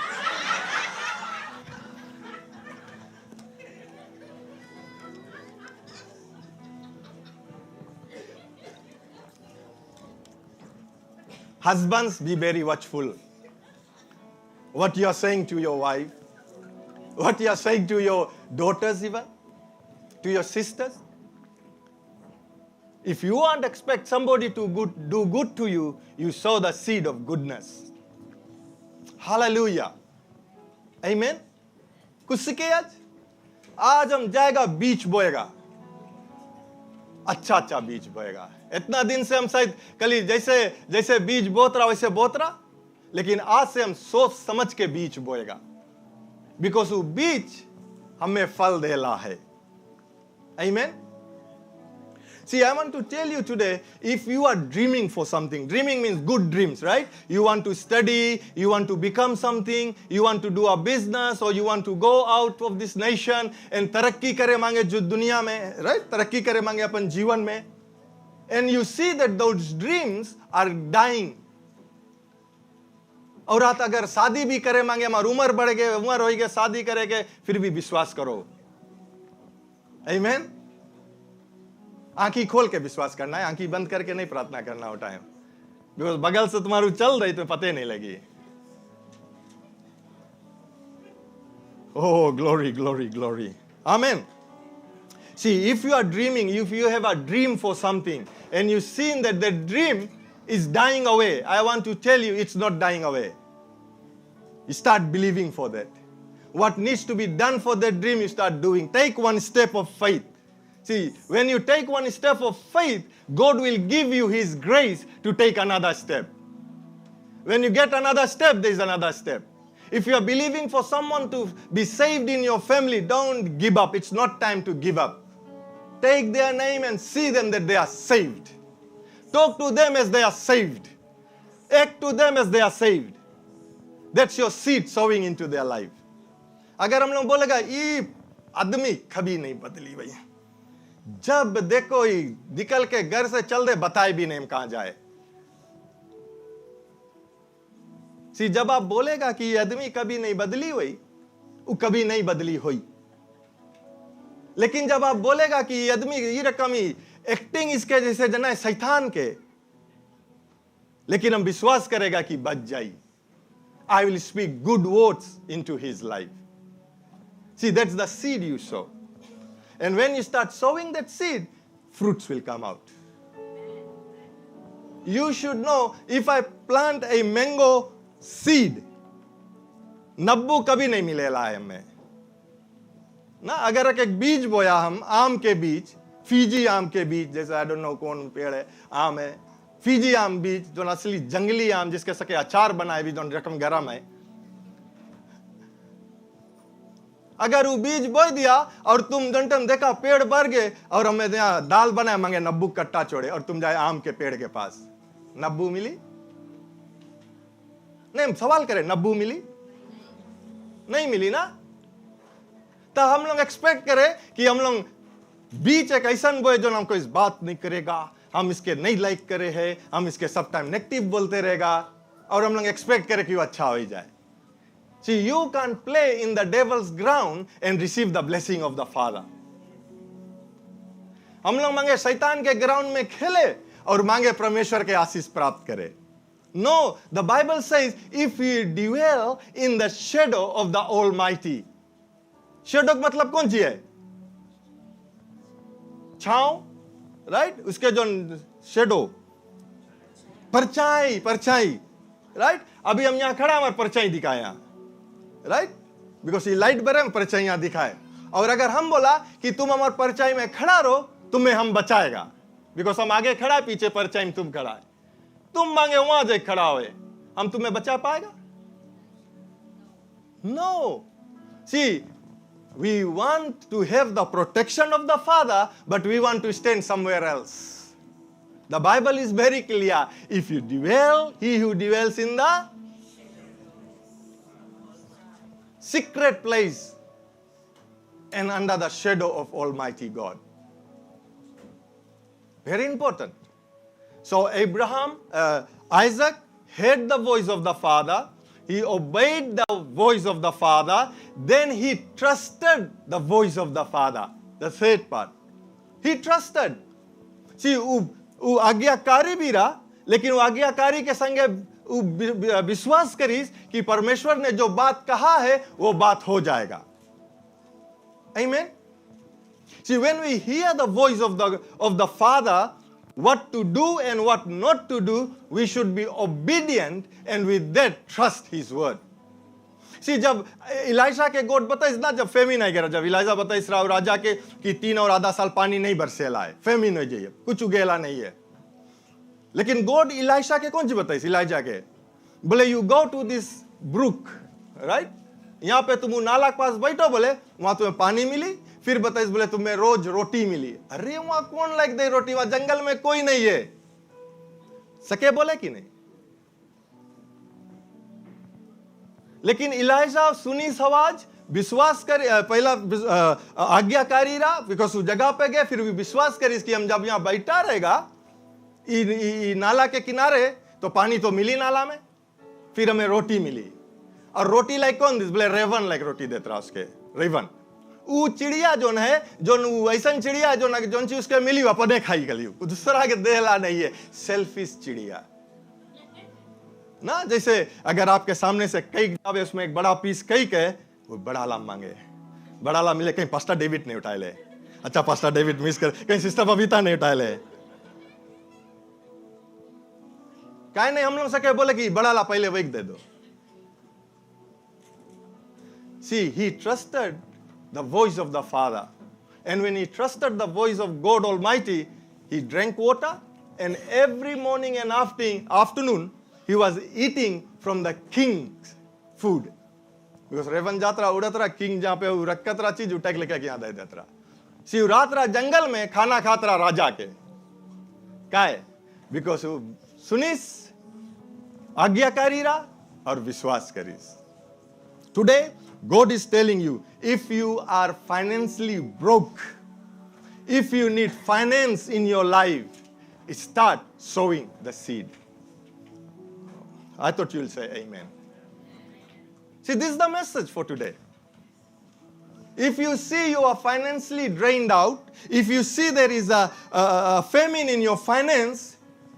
Speaker 1: Husbands, be very watchful. What you are saying to your wife, what you are saying to your daughters even, to your sisters. If you want to expect somebody to do good to you, you sow the seed of goodness. Hallelujah. Amen. कुछ सीखे आज हम जाएगा बीज बोएगा, अच्छा बीज बोएगा। इतना दिन से हम शायद कल जैसे बीज बोत रहा वैसे बोत रहा, लेकिन आज से हम सोच समझ के बीज बोएगा, बिकॉज वो बीज हमें फल देला है। Amen. See, I want to tell you today, if you are dreaming for something, dreaming means good dreams, right? You want to study, you want to become something, you want to do a business, or you want to go out of this nation and तरक्की करे मांगे जो दुनिया में, right? तरक्की करे मांगे अपन जीवन में, and you see that those dreams are dying. और रात अगर शादी भी करे मांगे, हमारी उम्र बढ़ गए, उम्र हो गई, शादी करेंगे, फिर भी विश्वास करो। Amen. आंखी खोल के विश्वास करना है, आंखी बंद करके नहीं प्रार्थना करना हो टाइम, बिकॉज बगल से तुम्हारी चल रही तो पते नहीं लगी। Oh, glory, glory, glory. Amen. See, if you are dreaming, if you have a dream for something and you've seen that the dream is dying away, I want to tell you it's not dying away. You start believing for that. What needs to be done for that dream, you start doing. Take one step of faith. See, when you take one step of faith, God will give you His grace to take another step. When you get another step, there is another step. If you are believing for someone to be saved in your family, don't give up. It's not time to give up. Take their name and see them that they are saved. Talk to them as they are saved. Act to them as they are saved. That's your seed sowing into their life. अगर हम लोग बोलेगा ये आदमी कभी नहीं बदली भैया, जब देखो ही निकल के घर से चल दे, बताए भी नहीं कहां जाए। सी जब आप बोलेगा कि ये आदमी कभी नहीं बदली हुई, वो कभी नहीं बदली हुई। लेकिन जब आप बोलेगा कि ये आदमी ये रकम ही एक्टिंग इसके जैसे जना है शैतान के, लेकिन हम विश्वास करेगा कि बच जाई। I will speak good words into his life. See, that's the seed you sow. And when you start sowing that seed, fruits will come out. You should know, if I plant a mango seed, Nabbu कभी नहीं मिलेला है हमें ना। अगर एक बीज बोया हम आम के बीज, फीजी आम के बीज, जैसे आई डोंट नो कौन पेड़ है, आम है, फीजी आम बीज जो असली जंगली आम जिसके सके अचार बनाए भी, जो रकम गरम है। अगर वो बीज बोई दिया और तुम जंटम देखा पेड़ बढ़ गए और हमें यहाँ दाल बनाए मांगे नब्बू कट्टा छोड़े, और तुम जाए आम के पेड़ के पास, नब्बू मिली नहीं? सवाल करें, नब्बू मिली नहीं? मिली ना। तो हम लोग एक्सपेक्ट करें कि हम लोग बीच एक ऐसा बोए जो हमको इस बात नहीं करेगा, हम इसके नहीं लाइक करे हैं, हम इसके सब टाइम नेगेटिव बोलते रहेगा, और हम लोग एक्सपेक्ट करें कि वो अच्छा हो जाए। See, you can't play in the devil's ground and receive the blessing of the Father. हम लोग मांगे शैतान के ग्राउंड में खेले और मांगे परमेश्वर के आशीष प्राप्त करे। No, the Bible says, if we dwell in the shadow of the Almighty. Shadow मतलब कौन सी है? छांव, right? उसके जो shadow, परछाई, परछाई, राइट? अभी हम यहाँ खड़ा हमारे परछाई दिखाए यहाँ, राइट? बिकॉज ये लाइट बरे हम परछाई यहाँ दिखाए, और अगर हम बोला कि तुम हमारे परछाई में खड़ा रहो, तुम्हें हम बचाएगा, बिकॉज हम आगे खड़ा है, पीछे परछाई में तुम खड़ा है, तुम मांगे वहां जाए खड़ा हुए, हम तुम्हें बचा पाएगा? No. See, we want to have the protection of the Father, but we want to stand somewhere else. The Bible is very clear. If you dwell, he who dwells in the secret place and under the shadow of Almighty God. Very important. So Isaac heard the voice of the Father. He obeyed the voice of the Father. Then he trusted the voice of the Father. The third part. He trusted. See, वो आज्ञाकारी भी रहा, लेकिन वो आज्ञाकारी के संगे विश्वास करीस कि परमेश्वर ने जो बात कहा है वो बात हो जाएगा. Amen. See, when we hear the voice of the Father, what to do and what not to do, we should be obedient and with that trust His word. See, जब इलाइशा के गोट बताइस ना, जब फेमिन आई गया, जब इलाइशा बताइस राजा के कि 3 और आधा साल पानी नहीं बरसेला है, फेमिन हो जाइए, कुछ उगेला नहीं है. लेकिन गोड इलाइशा के कौन सी बताइस? इलाइशा के बोले you go to this brook, right? यहाँ पे तुम नाला के पास बैठो, बोले वहां तुम्हें पानी मिली. फिर बताइस बोले तुम्हें रोज रोटी मिली. अरे वहां कौन लाइक दे रोटी? वहां जंगल में कोई नहीं है. सके बोले कि नहीं? लेकिन इलाइशा सुनी आवाज, विश्वास कर, पहला आज्ञाकारी रहा, बिकॉज उस जगह पे गए, फिर भी विश्वास करी कि हम जब यहाँ बैठा रहेगा नाला के किनारे तो पानी तो मिली नाला में, फिर हमें रोटी मिली. और रोटी लाइक कौन दिस? बोले रेवन लाइक रोटी देता रहा उसके. रेवन वो चिड़िया जोन है, जो ऐसा चिड़िया जो चीज उसके मिली अपने खाई गली, दूसरा के देहला नहीं है. सेल्फिश चिड़िया ना. जैसे अगर आपके सामने से कई जावे, उसमें एक बड़ा पीस कई के, वो बड़ा लाम मांगे, बड़ा लाम मिले, कहीं पास्टर डेविड नहीं उठाए ले, अच्छा पास्टर डेविड मिस कर, कहीं सिस्टर बबीता नहीं उठाए ले, काहे नहीं हम लोग सके बोले कि बड़ा ला पहले वेक दे दो. See, he trusted the voice of the Father. And when he trusted the voice of God Almighty, he drank water, and every morning and afternoon, he was eating from the king's food. Because रेवन जात्रा उड़त रहा, king जहाँ पे रखत रहा चीज उठा के लेके यहाँ दे देता रहा. सी रात रहा जंगल में खाना खात रहा राजा के. काहे? Because सुनिस, आज्ञाकारी रहा और विश्वास करीस. Today, God is telling you, if you are financially broke, if you need finance in your life, start sowing the seed. I thought you'll say amen. See, this is the message for today. If you see you are financially drained out, if you see there is a famine in your finance,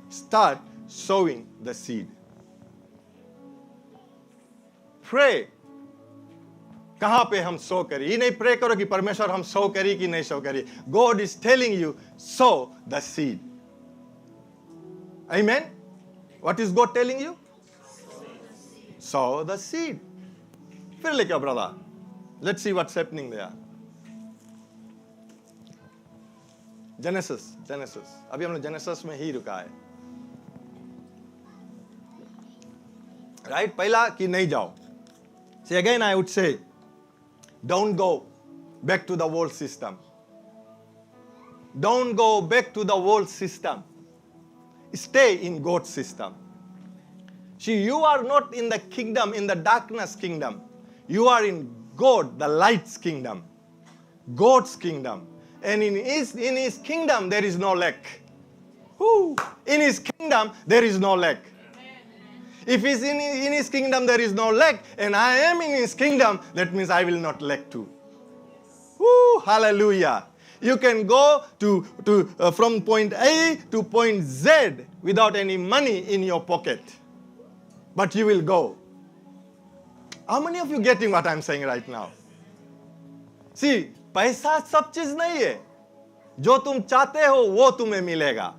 Speaker 1: start sowing the seed. Pray. कहां पे हम सो करी? ये नहीं pray करो कि परमेश्वर हम सो करी कि नहीं सो करी. God is telling you, sow the seed. Amen. What is God telling you? Sow the seed. फिर लेके आओ brother. Let's see what's happening there. Genesis. अभी हम लोग Genesis में ही रुका है. Right? पहला कि नहीं जाओ. See, again I would say, don't go back to the world system. Don't go back to the world system. Stay in God's system. See, you are not in the kingdom, in the darkness kingdom. You are in God, the light's kingdom. God's kingdom. And in his kingdom, there is no lack. Woo. In his kingdom, there is no lack. If he's in his kingdom, there is no lack, and I am in his kingdom, that means I will not lack too. Woo, hallelujah. You can go from point A to point Z without any money in your pocket. But you will go. How many of you getting what I'm saying right now? See, पैसा सब चीज नहीं है. जो तुम चाहते हो वो तुम्हें मिलेगा.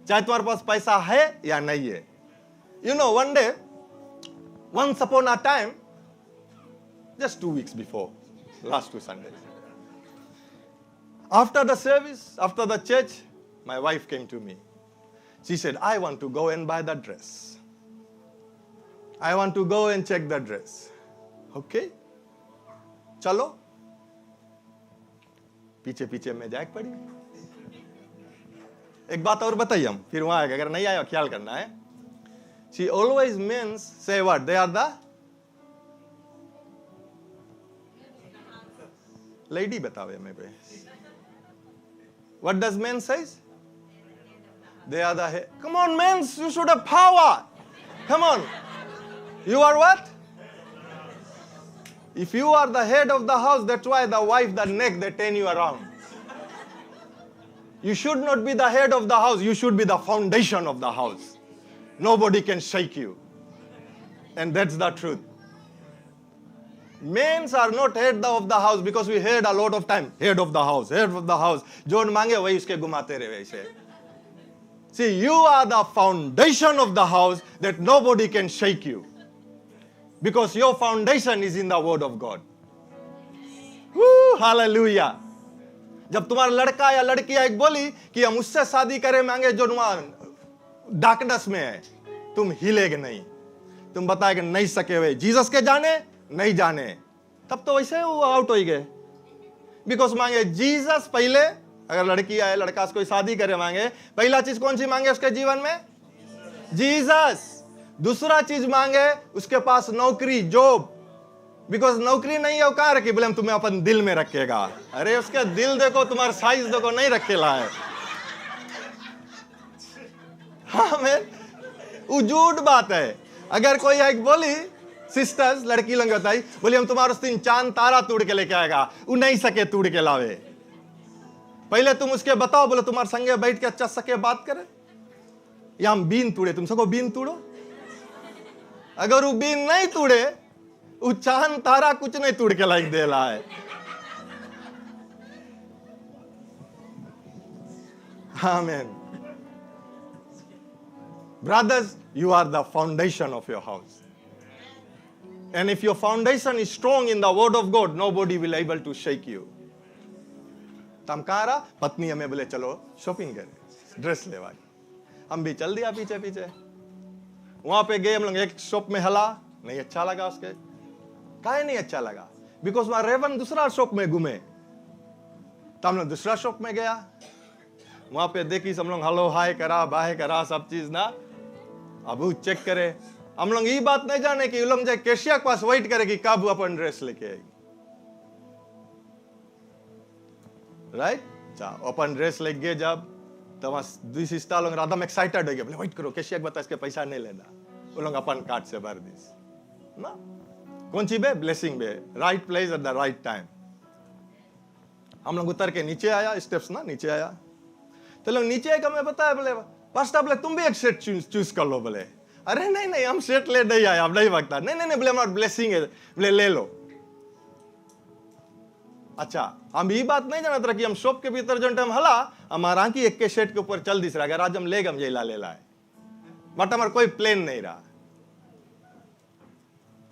Speaker 1: चाहे तुम्हारे पास पैसा है या नहीं है. You know, one day Once upon a time, just 2 weeks before, last 2 Sundays. After the service, after the church, my wife came to me. She said, I want to go and buy the dress. I want to go and check the dress. Okay? चलो. पीछे पीछे में जाग पड़ी. एक बात और बताइए हम, फिर वहां अगर नहीं आया ख्याल करना है. She always means, say what? They are the lady बताओ हमें पे. What does men says? They are the head. Come on, men, you should have power. Come on. You are what? If you are the head of the house, that's why the wife, the neck, they turn you around. You should not be the head of the house. You should be the foundation of the house. Nobody can shake you. And that's the truth. Men are not head of the house because we heard a lot of time, head of the house, head of the house. जो मांगे वही उसके घुमाते रहे वैसे. See, you are the foundation of the house that nobody can shake you. Because your foundation is in the word of God. Woo, hallelujah. जब तुम्हारा लड़का या लड़की एक बोली कि हम उससे शादी करें मांगे जो डार्कनेस में है, तुम हिलेगे नहीं. तुम बताएगे नहीं सके हुए जीसस के जाने नहीं जाने, तब तो वैसे वो आउट हो गए. बिकॉज मांगे जीसस पहले. अगर लड़की आए लड़का से कोई शादी करे मांगे, पहला चीज कौन सी मांगे उसके जीवन में? जीसस. दूसरा चीज मांगे उसके पास नौकरी, जॉब. बिकॉज नौकरी नहीं है वो कहां रखी? बोले हम तुम्हें अपन दिल में रखेगा. अरे उसका दिल देखो, तुम्हारा साइज देखो, नहीं रखेला है. हाँ मैं वो झूठ बात है. अगर कोई एक बोली सिस्टर्स लड़की लोग बताई, बोली हम तुम्हारे दिन चांद तारा तोड़ के लेके आएगा, वो नहीं सके तोड़ के लावे. पहले तुम उसके बताओ, बोले तुम्हारे संगे बैठ के अच्छा सके बात करे, या हम बीन तोड़े, तुम सको बीन तोड़ो. अगर वो बीन नहीं तोड़े, वो चांद तारा कुछ नहीं तोड़ के लाइक दे रहा है. आमीन. Brothers, you are the foundation of your house. And if your foundation is strong in the word of God, nobody will able to shake you. तम कहाँ रहा? पत्नी हमें बोले चलो शॉपिंग करें, ड्रेस लेवा. हम भी चल दिया पीछे पीछे. वहां पे गए हम लोग, एक शॉप में हला, नहीं अच्छा लगा उसके. काहे नहीं अच्छा लगा? बिकॉज वहां रेवन दूसरा शॉप में घूमे. तो हम लोग दूसरा शॉप में गया. वहां पे देखी हम लोग हेलो हाय करा, बाय करा, सब चीज ना. अब वो चेक करे. हम लोग ये बात नहीं जाने कि लोग जाए कैशिया के पास वेट करे कि कब अपन ड्रेस लेके आएगी. राइट? अपन ड्रेस लेके गए जब, तो वहां दूसरी सिस्टर लोग राधा में एक्साइटेड हो गए. बोले वेट करो, कैशिया के बता इसके पैसा नहीं लेना. वो लोग अपन कार्ड से भर दिस ना. कौन सी bay? Blessing bay. Right place at the right time. हम लोग उतर के नीचे आया, स्टेप्स ना नीचे आया. तो लोग नीचे आए, हमें बताया, बोले पास्टर बोले तुम भी एक सेट चूज कर लो. बोले अरे नहीं नहीं हम सेट ले नहीं आया, अब नहीं वक्त. नहीं नहीं नहीं बोले हमारा ब्लेसिंग है. बोले ले लो. अच्छा हम ये बात नहीं जानते कि हम शॉप के भीतर जो टाइम हला, हमारा आंखी एक के सेट के ऊपर चल दिस रहा. अगर आज हम लेगा हम ये ला ले लाए, बट हमारा कोई प्लान नहीं रहा.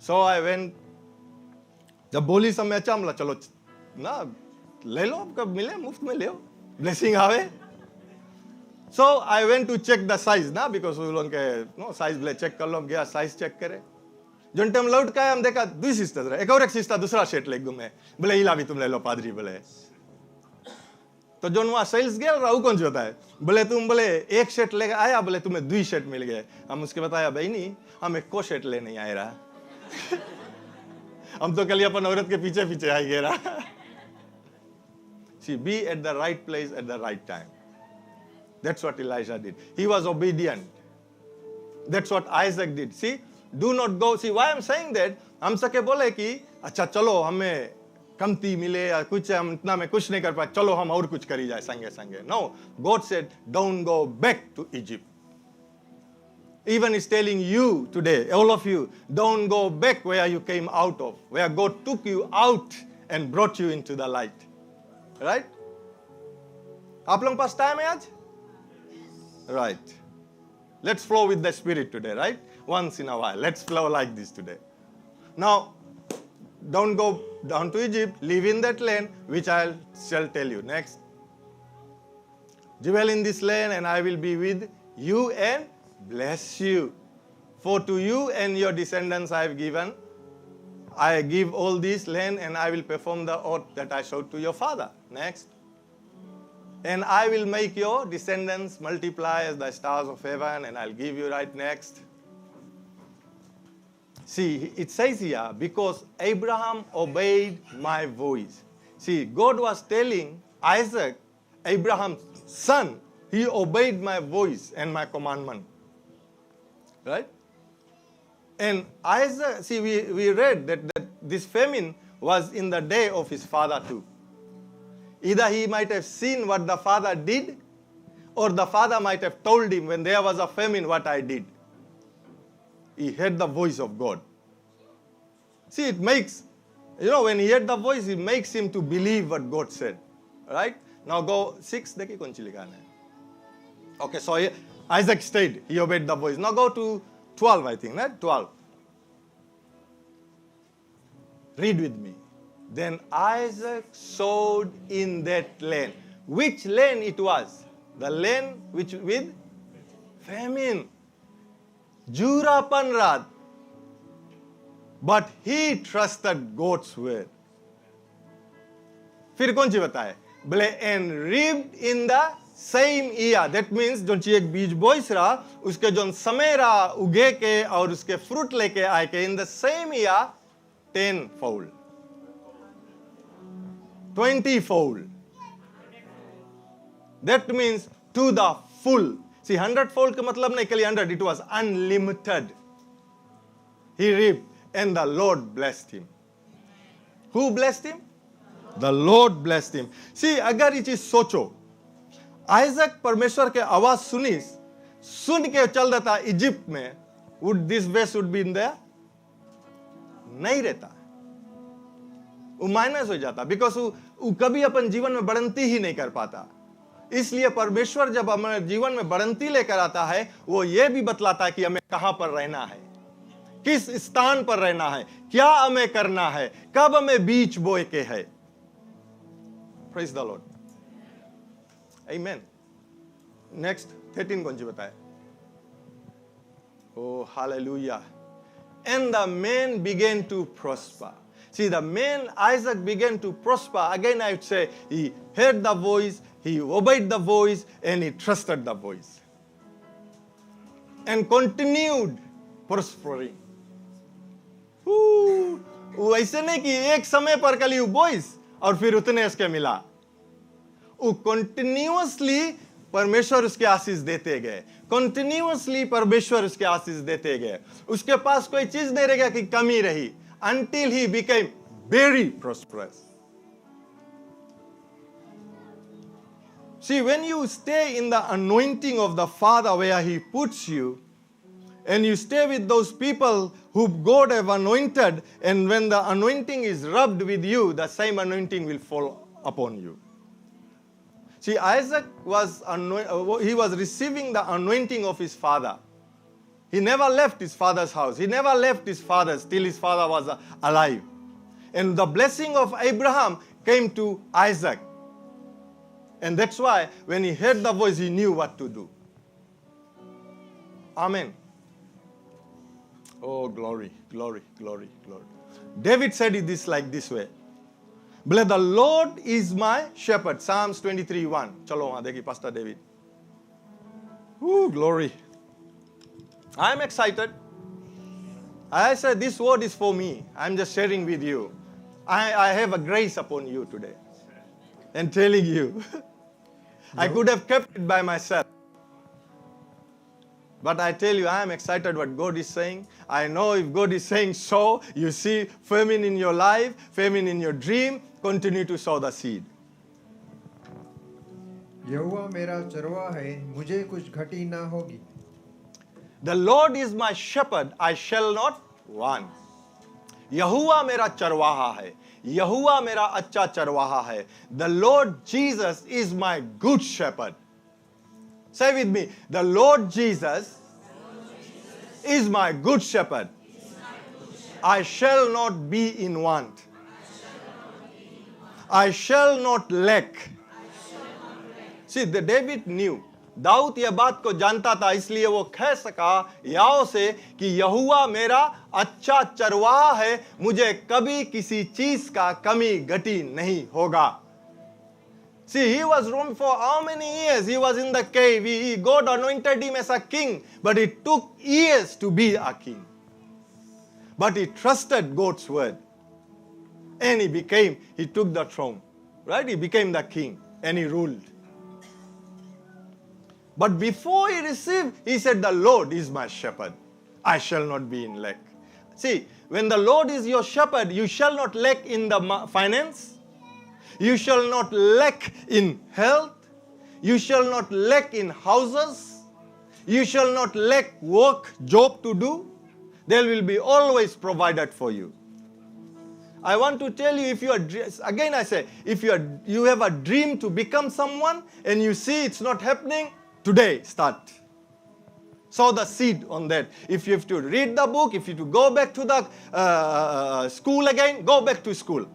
Speaker 1: सो आई वेंट. जब बोली समय अच्छा हमला चलो ना ले लो, आपका मिले मुफ्त में ले लो, ब्लेसिंग आवे. So I went to check the size ना, because वो लोग के नो साइज बोले चेक कर लो. गया साइज चेक करे. जो टाइम लौट के आए हम देखा दो सिस्टर रहे, एक और एक सिस्टर दूसरा सेट ले घूमे. बोले इला भी तुम ले लो पादरी. बोले तो जो वहाँ सेल्स गया रहू कौन सी होता है. बोले तुम बोले एक सेट लेके आया, बोले तुम्हें 2 सेट मिल गए. हम उसके बताया भाई नहीं हम एक को सेट ले नहीं आए रहा. हम तो कल अपन औरत के पीछे पीछे आई गए रहा. See, be at the right place at the right time. That's what Elijah did. He was obedient. That's what Isaac did. See, do not go. See, why I'm saying that? हम सके बोले कि अच्छा चलो हमें कमती मिले या कुछ, हम इतना में कुछ नहीं कर पाए, चलो हम और कुछ करी जाए संगे संगे. No, God said, don't go back to Egypt. Even is telling you today, all of you, don't go back where you came out of, where God took you out and brought you into the light. Right? आप लोगों के पास time है आज? Right. Let's flow with the Spirit today, right? Once in a while. Let's flow like this today. Now, don't go down to Egypt. Live in that land, which I shall tell you. Next. Dwell in this land, and I will be with you and bless you. For to you and your descendants I give all this land, and I will perform the oath that I showed to your father. Next. And I will make your descendants multiply as the stars of heaven, and I'll give you right next. See, it says here, because Abraham obeyed my voice. See, God was telling Isaac, Abraham's son, he obeyed my voice and my commandment. Right? And Isaac, see, we read that this famine was in the day of his father too. Either he might have seen what the father did, or the father might have told him when there was a famine what I did. He heard the voice of God. See, it makes, when he heard the voice, it makes him to believe what God said. Right? Now go 6. Okay, so Isaac stayed. He obeyed the voice. Now go to 12, I think, right? 12. Read with me. Then Isaac sowed in that land. Which land it was? The land which with famine. Jura Panrad. But he trusted God's word. फिर कौन सी बताए? बोले and reaped in the same year. That means जो ची एक बीज boys रहा, उसके जो समय रहा उगे के और उसके fruit लेके आए के in the same year 10-fold. 20-fold. That means to the full. See, 100-fold का मतलब नहीं केवल 100, it was unlimited. He reaped and the Lord blessed him. Who blessed him? The Lord blessed him. See, अगर ये चीज सोचो, Isaac परमेश्वर के आवाज सुन के चल देता इजिप्ट में, would this vase would be in there? नहीं रहता. वो माइनस हो जाता, बिकॉज वो कभी अपन जीवन में बढ़ंती ही नहीं कर पाता. इसलिए परमेश्वर जब हमारे जीवन में बढ़ंती लेकर आता है, वो ये भी बतलाता है कि हमें कहां पर रहना है, किस स्थान पर रहना है, क्या हमें करना है, कब हमें बीज बोए के है. Praise the Lord. Amen. Next 13 कौन सी बताए? Oh, hallelujah. And the man began to prosper. See, the man Isaac began to prosper. Again, I would say he heard the voice, he obeyed the voice, and he trusted the voice. And continued prospering. वो ऐसे नहीं कि एक समय पर कली voice और फिर उतने उसके मिला. वो continuously परमेश्वर उसके आशीष देते गए. कंटिन्यूअसली परमेश्वर उसके आशीष देते गए. उसके पास कोई चीज नहीं रहेगा कि कमी रही. Until he became very prosperous. See, when you stay in the anointing of the Father where He puts you, and you stay with those people who God have anointed, and when the anointing is rubbed with you, the same anointing will fall upon you. See, Isaac was receiving the anointing of his father. He never left his father's house. He never left his father's till his father was alive. And the blessing of Abraham came to Isaac. And that's why when he heard the voice, he knew what to do. Amen. Oh, glory, glory, glory, glory. David said it like this way. Bless the Lord is my shepherd. Psalms 23:1. Chalo वहां देखिए Pastor David. Ooh, glory. I am excited. I said this word is for me. I'm just sharing with you. I have a grace upon you today. And telling you. I could have kept it by myself. But I tell you, I am excited what God is saying. I know if God is saying sow, you see famine in your life, famine in your dream, continue to sow the seed.
Speaker 2: यहोवा मेरा चरवा है, मुझे कुछ घटी ना होगी.
Speaker 1: The Lord is my shepherd, I shall not want. यहोवा मेरा चरवाहा है. यहोवा मेरा अच्छा चरवाहा है. The Lord Jesus is my good shepherd. Say with me, the Lord Jesus is my good shepherd. I shall not be in want. I shall not lack. See, the David knew. Dawood यह बात को जानता था, इसलिए वो कह सका याओ से कि यहोवा मेरा अच्छा चरवाहा है, मुझे कभी किसी चीज का कमी घटी नहीं होगा. See, he was roaming for how many years? He was in the cave. God anointed him as a king, but it took years to be a king. But he trusted God's word. And he took the throne. Right? He became the king and he ruled. But before he received, he said, the Lord is my shepherd. I shall not be in lack. See, when the Lord is your shepherd, you shall not lack in the finance. You shall not lack in health. You shall not lack in houses. You shall not lack work, job to do. There will be always provided for you. I want to tell you, if you are, again I say, if you have a dream to become someone and you see it's not happening, today start. Sow the seed on that. If you have to read the book, if you have to go back to the school again, go back to school.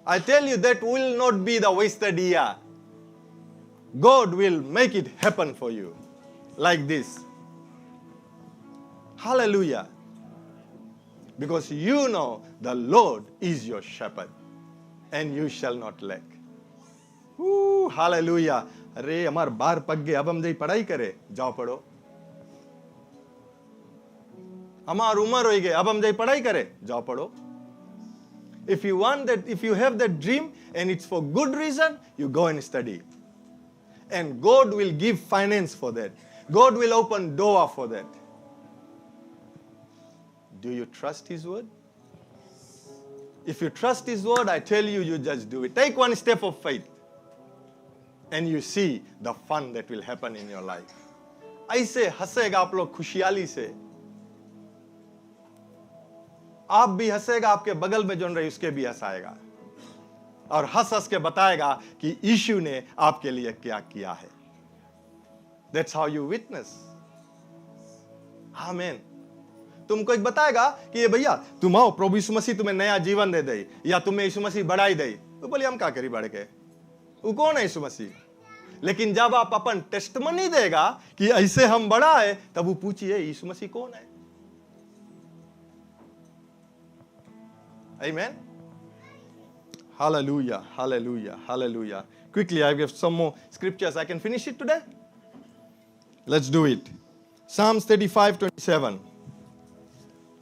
Speaker 1: I tell you, that will not be the wasted year. God will make it happen for you. Like this. Hallelujah. Because you know the Lord is your shepherd. And you shall not lack. Hallelujah. अरे हमार बार पक गए, अब हम जाई पढ़ाई करे, जाओ पढ़ो. हमार उम्र हो गए, अब हम जाई पढ़ाई करे, जाओ पढ़ो. If you want that, if you have that dream and it's for good reason, you go and study. And God will give finance for that. God will open door for that. Do you trust His word? If you trust His word, I tell you, you just do it. Take one step of faith. And you see the fun that will happen in your life. ऐसे हंसेगा आप लोग खुशहाली से. आप भी हंसेगा, आपके बगल में जो रही उसके भी हंसाएगा. और हंस हंस के बताएगा कि यीशु ने आपके लिए क्या किया है. That's how you witness. Amen. तुमको एक बताएगा कि ये भैया तुम आओ, प्रभु यीशु मसीह तुम्हें नया जीवन दे दे, या तुम्हें यीशु मसीह बढ़ाई दे. तो बोलिए हम क्या करी बढ़ के, वो कौन है यीशु मसीह. लेकिन जब आप अपन टेस्टमनी देगा कि ऐसे हम बड़ा है, तब वो पूछिए यीशु मसीह कौन है. Amen. Hallelujah, hallelujah, hallelujah. Quickly, I have some more scriptures. I can finish it today. Let's do it. Psalms 35:27.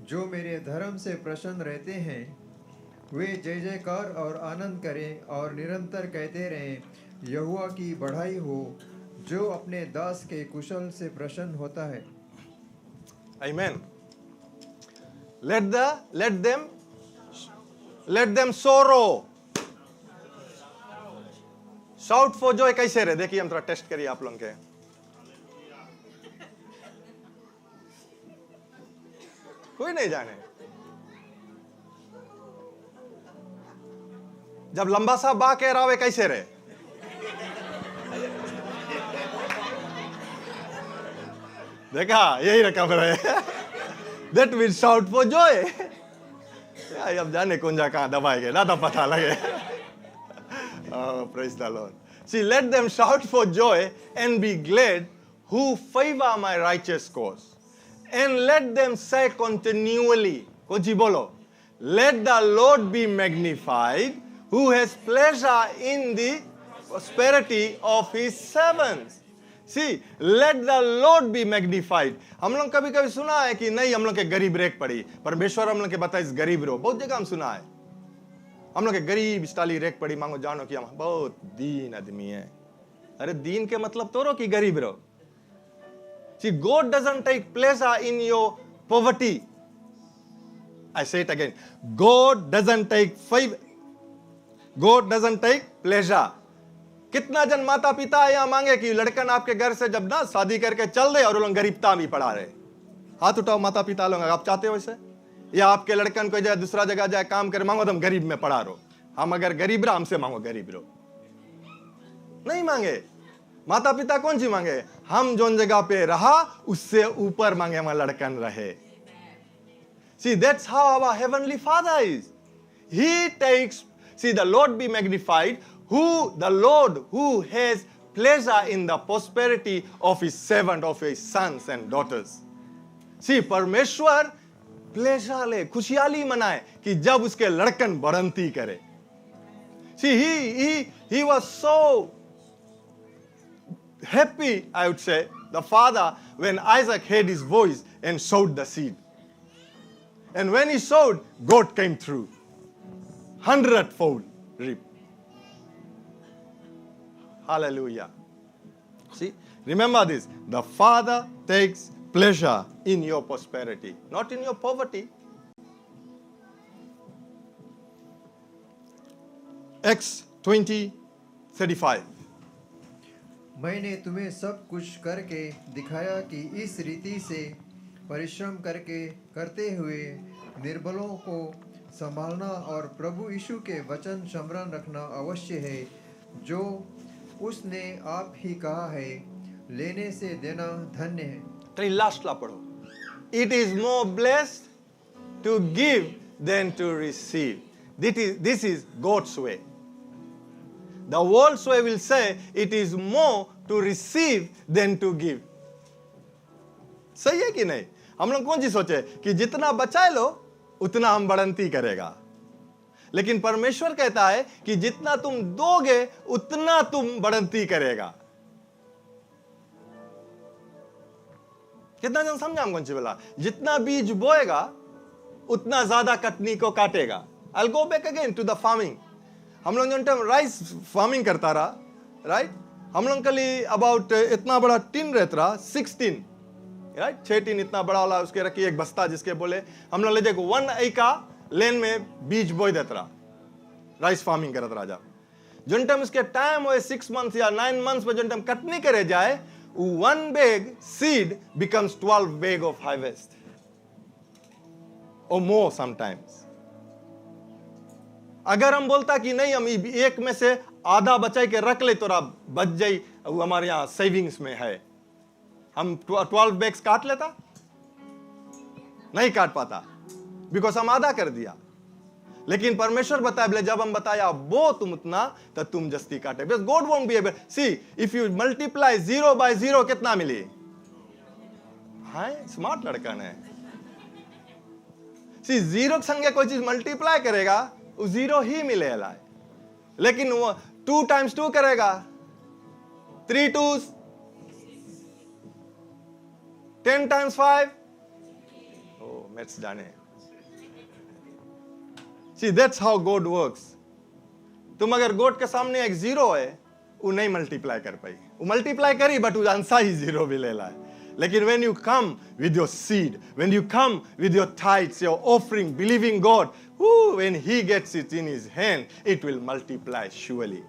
Speaker 2: जो मेरे धर्म से प्रसन्न रहते हैं, वे जय जयकार और आनंद करें और निरंतर कहते रहें, यहोवा की बढ़ाई हो. जो अपने दास के कुशल से प्रसन्न होता है.
Speaker 1: Amen. Let them sorrow. Shout for joy कैसे रहे? देखिए हम थोड़ा टेस्ट करिए आप लोगों के. कोई नहीं जाने. जब लंबा सा बा कह रहा हो कैसे रहे? देखा, यही रकम रहे. That will shout for joy. अब जाने कौन जा कहां दबाएंगे ना, तो पता लगे. Oh, praise the Lord. See, let them shout for joy and be glad who favor my righteous cause. And let them say continually, कौन सी बोलो? Let the Lord be magnified who has pleasure in the prosperity of his servants. See, let the Lord be magnified. हम लोग कभी कभी सुना है कि नहीं, हम लोग के गरीब रेख पड़ी, परमेश्वर हम लोग के बताए इस गरीब रहो. बहुत जगह हम सुना है हम लोग के गरीब स्टाली रेख पड़ी, मांगो जानो कि हम बहुत दीन आदमी है. अरे दीन के मतलब तो रो कि गरीब रहो. See, God doesn't take pleasure in your poverty. I say it again. God doesn't take pleasure. कितना जन माता पिता है यहाँ मांगे कि लड़कन आपके घर से जब ना शादी करके चल दे और लोग गरीबता भी पढ़ा रहे. हाथ उठाओ माता पिता लोग, आप चाहते हो वैसे? या आपके लड़कन को जाए दूसरा जगह जाए काम करे, मांगो तुम गरीब में पढ़ा रहो. हम अगर गरीब रहा, हमसे मांगो गरीब रहो. नहीं मांगे. माता पिता कौन सी मांगे? हम जोन जगह पे रहा उससे ऊपर मांगे में लड़कन रहे. See, that's how our heavenly Father is. He takes, see, the Lord be magnified, the Lord who has pleasure in the prosperity of his servant, of his sons and daughters. See, परमेश्वर pleasure ले, खुशहाली मनाए कि जब उसके लड़कन बढ़ंती करे. See, he was so happy, I would say, the father, when Isaac heard his voice and sowed the seed. And when he sowed, God came through. 100-fold reap. Hallelujah. See, remember this. The Father takes pleasure in your prosperity, not in your poverty. Acts 20:35.
Speaker 2: मैंने तुम्हें सब कुछ करके दिखाया कि इस रीति से परिश्रम करते हुए निर्बलों को संभालना और प्रभु यीशु के वचन स्मरण रखना अवश्य है, जो उसने आप ही कहा है, लेने से देना धन्य है.
Speaker 1: तो लास्ट ला पढ़ो. It is more blessed to give than to receive. This is God's way. The world's way will say it is more to receive than to give. सही है कि नहीं? हम लोग कौन सी सोचे कि जितना बचाए लो उतना हम बढ़ंती करेगा, लेकिन परमेश्वर कहता है कि जितना तुम दोगे उतना तुम बढ़ंती करेगा. कितना जन समझा हम कौन सी बोला? जितना बीज बोएगा उतना ज्यादा कटनी को काटेगा. I'll go back again to the farming. हम लोग जो राइस फार्मिंग करता रहा, राइट? हम लोग के लिए अबाउट इतना बड़ा टिन रहता रहा, 16, राइट? 6 टिन इतना बड़ा वाला उसके रखी एक बस्ता, जिसके बोले हम लोग ले जाए 1 एका लेन में बीज बोई देता रहा, राइस फार्मिंग करता रहा. जब जो टाइम उसके टाइम हो 6 मंथ्स या 9 मंथ्स में जो टाइम कटनी करे जाए, 1 bag seed becomes 12 bag of harvest or more sometimes. अगर हम बोलता कि नहीं, हम एक में से आधा बचाई के रख ले तो बच जाई, वो हमारे यहाँ सेविंग्स में है, हम 12 बैग्स काट लेता? नहीं काट पाता, बिकॉज हम आधा कर दिया. लेकिन परमेश्वर बताया, बोले जब हम बताया वो तुम उतना, तो तुम जस्ती काटे. Because God won't be able. See, if you multiply 0 by 0 कितना मिली? हाँ, स्मार्ट लड़का ने. सी, 0 के संगे कोई चीज मल्टीप्लाई करेगा, वो 0 ही मिलेगा. लेकिन वो 2 times 2 करेगा, 3 2s, 10 times 5. Oh, मैथ्स जाने. See, that's how God works. तुम अगर गॉड के सामने एक 0 है, वो नहीं मल्टीप्लाई कर पाई. वो मल्टीप्लाई करी बट वो आंसर ही 0 भी ले ला है. लेकिन when you come with your seed, when you come with your tithes, your offering, believing God, when he gets it in his hand, it will multiply surely.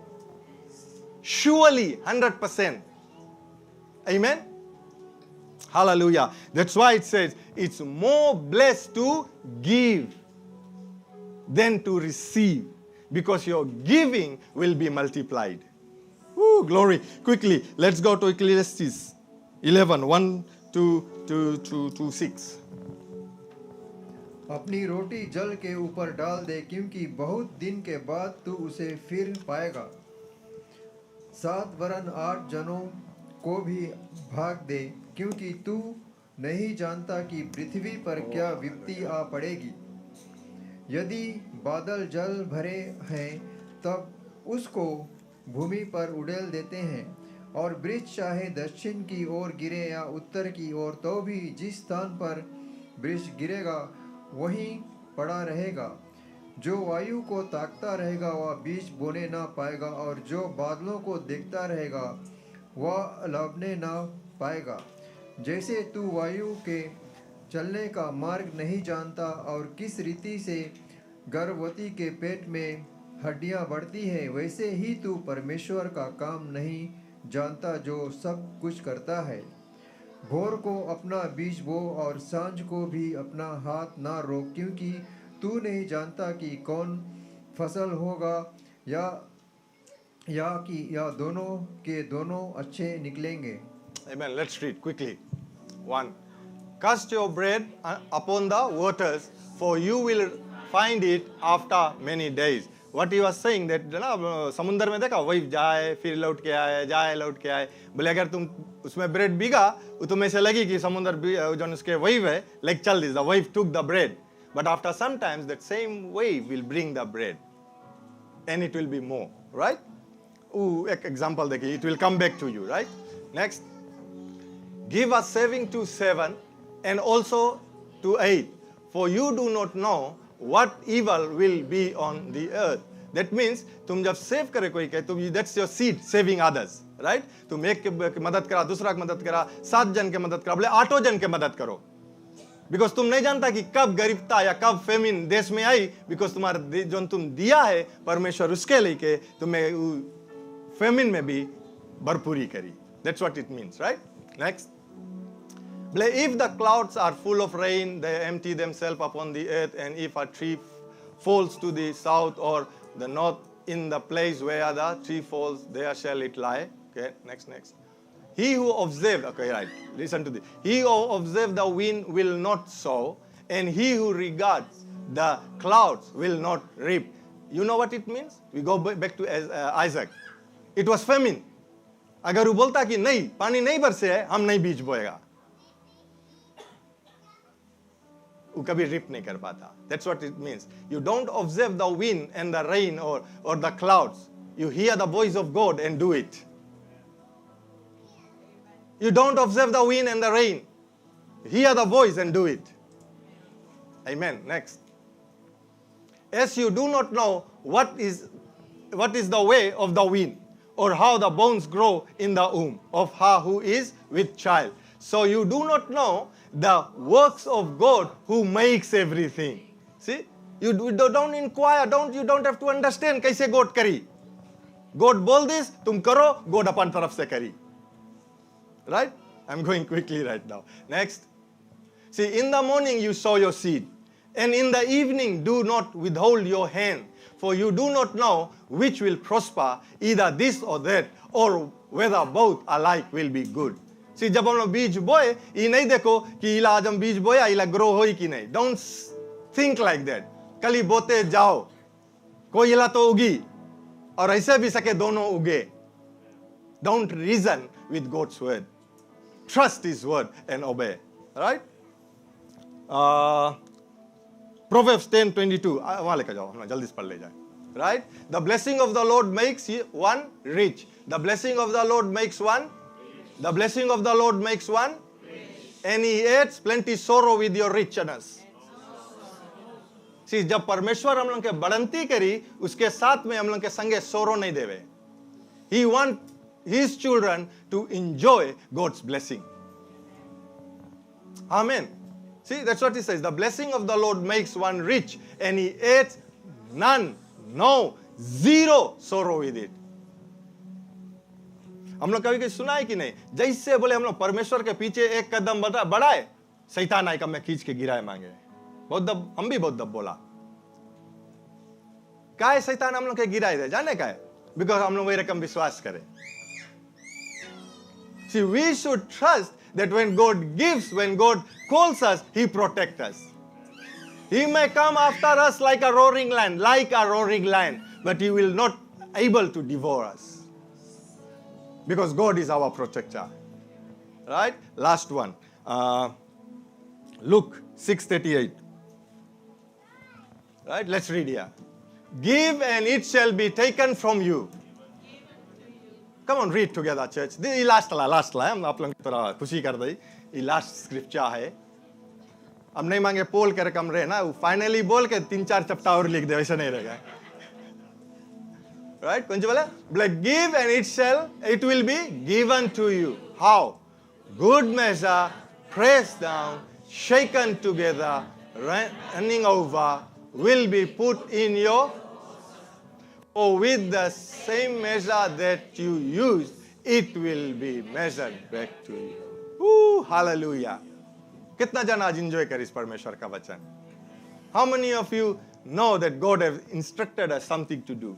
Speaker 1: Surely, 100%. Amen? Hallelujah. That's why it says, it's more blessed to give than to receive, because your giving will be multiplied. Woo, glory. Quickly, let's go to Ecclesiastes 11:1-6.
Speaker 2: अपनी रोटी जल के ऊपर डाल दे, क्योंकि बहुत दिन के बाद तू उसे फिर पाएगा. 7 वरन 8 जनों को भी भाग दे, क्योंकि तू नहीं जानता कि पृथ्वी पर क्या विपत्ति आ पड़ेगी. यदि बादल जल भरे हैं तब उसको भूमि पर उड़ेल देते हैं, और वृक्ष चाहे दक्षिण की ओर गिरे या उत्तर की ओर, तो भी जिस स्थान पर वृक्ष गिरेगा वहीं पड़ा रहेगा. जो वायु को ताकता रहेगा वह बीज बोने ना पाएगा, और जो बादलों को देखता रहेगा वह लौटने ना पाएगा. जैसे तू वायु के चलने का मार्ग नहीं जानता, और किस रीति से गर्भवती के पेट में हड्डियां बढ़ती है, वैसे ही तू परमेश्वर का काम नहीं जानता, जो सब कुछ करता है. भोर को अपना बीज बो और सांझ को भी अपना हाथ ना रोक, क्योंकि तू नहीं जानता कि कौन फसल होगा, या दोनों के दोनों अच्छे निकलेंगे.
Speaker 1: Amen. Let's read quickly. 1. Cast your bread upon the waters, for you will find it after many days. What he was saying that ना समुंदर में देखा wave जाए फिर लौट के आए जाए लौट के आए बोले अगर तुम उसमें bread भीगा वो तुम्हें से लगी कि समुंदर जो उसके wave है like चल this the wave took the bread but after some times that same wave will bring the bread and it will be more, right? एक example देखिए, it will come back to you, right? Next, give a saving to 7 and also to 8, for you do not know what evil will be on the earth. That means तुम जब save करे कोई के तुम that's your seed saving others, right? तुम एक के मदद करा, दूसरा की मदद करा, 7 जन के मदद करा, बोले 8 जन के मदद करो. बिकॉज तुम नहीं जानता कि कब गरीबता या कब फेमिन देश में आई, बिकॉज तुम्हारा जो तुम दिया है परमेश्वर उसके लेके तुम्हें फेमिन में भी भरपूरी करी. That's what it means, right? Next. If the clouds are full of rain, they empty themselves upon the earth, and if a tree falls to the south or the north, in the place where the tree falls, there shall it lie. Okay, next. He who observed, okay, right, listen to this. He who observes the wind will not sow, and he who regards the clouds will not reap. You know what it means? We go back to Isaac. It was famine. अगर वो बोलता कि नहीं पानी नहीं बरसे है हम नहीं बीज बोएगा, वो कभी रिप नहीं कर पाता. That's what it means. You don't observe the wind and the rain or the clouds. You hear the voice of God and do it. You don't observe the wind and the rain. Hear the voice and do it. Amen. Next. As you do not know what is the way of the wind, or how the bones grow in the womb of her who is with child, so you do not know the works of God who makes everything. See, you don't inquire, you don't have to understand कैसे God करी. God बोल this, तुम करो, God अपन तरफ से करी. Right? I'm going quickly right now. Next. See, in the morning you sow your seed, and in the evening do not withhold your hand, for you do not know which will prosper, either this or that, or whether both alike will be good. See, जब हम लोग बीज बोए, ये नहीं देखो कि इला आज हम बीज बोया, इला ग्रो होई कि नहीं. Don't think like that. कली बोते जाओ, कोई इला तो उगी, और ऐसे भी सके दोनों उगे. Don't reason with God's word. Trust His word and obey. Right? Proverbs 10:22. वहाँ लेकर जाओ, हम जल्दी से पढ़ ले जाए. Right? The blessing of the Lord makes one rich. The blessing of the Lord makes one. The blessing of the Lord makes one. And He adds plenty sorrow with your richness. See, जब परमेश्वर हम लोग के बढ़ंती करी, उसके साथ में हम लोग के संगे सोरो नहीं देवे. He wants His children to enjoy God's blessing. Amen. See, that's what He says. The blessing of the Lord makes one rich, and He adds none, no, zero sorrow with it. हम लोग कभी कभी सुना है कि नहीं, जैसे बोले हम लोग परमेश्वर के पीछे एक कदम बढ़ाए, शैतान आएगा मैं खींच के गिराए मांगे. बहुत दब, हम भी बहुत दब बोला. क्या है शैतान हम लोग के गिराए थे, जाने का है? बिकॉज हम लोग वही रकम विश्वास करें. See, we should trust that when God gives, when God calls us, He protects us. He may come after us like a roaring lion, but He will not able to devour us. Because God is our protector. Right? Last one. Luke 6:38. Right? Let's read here. Give and it shall be taken from you. Come on, read together, church. This is last line. हम आप लोग थोड़ा खुशी कर दई. ये last scripture है. अब नहीं मांगे पोल कर कम रहे ना. फाइनली बोल के 3-4 चैप्टर और लिख दे, वैसे नहीं रहेगा. Right? कौन सी बोला? Like give and it will be given to you. How? Good measure, pressed down, shaken together, running over, will be put in your. For with the same measure that you use, it will be measured back to you. Woo, hallelujah. कितना जन आज enjoy कर इस परमेश्वर का वचन? How many of you know that God has instructed us something to do?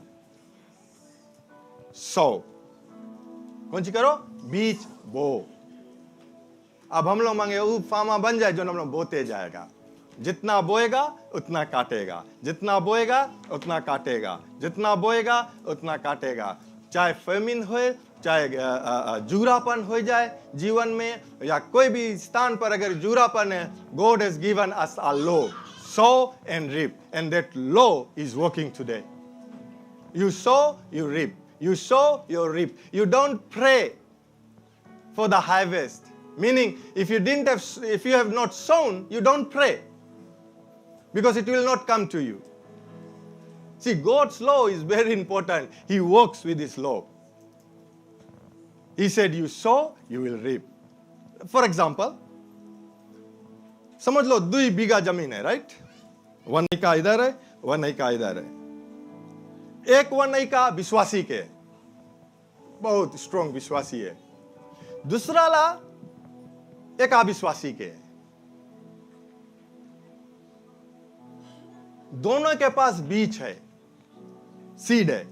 Speaker 1: Sow. कौन सी करो? बीज बो. अब हम लोग मांगे वो फार्मा बन जाए जो हम लोग बोते जाएगा। जितना बोएगा उतना काटेगा, जितना बोएगा उतना काटेगा, जितना बोएगा उतना काटेगा। चाहे फेमिन हो, चाहे जूरापन हो जाए जीवन में, या कोई भी स्थान पर अगर जूरापन है, God has given us a law, sow and reap, and that law is working today. You sow, you reap. You sow, you reap. You don't pray for the harvest. Meaning, if you have not sown, you don't pray, because it will not come to you. See, God's law is very important. He works with His law. He said, you sow, you will reap. For example, समझ लो 2 बीघा जमीन है, right? 1 एकड़ इधर है, 1 एकड़ इधर है। एक 1 एकड़ विश्वासी के, बहुत स्ट्रॉन्ग विश्वासी है। दूसरा ला एक अविश्वासी के। दोनों के पास बीज है, सीड है,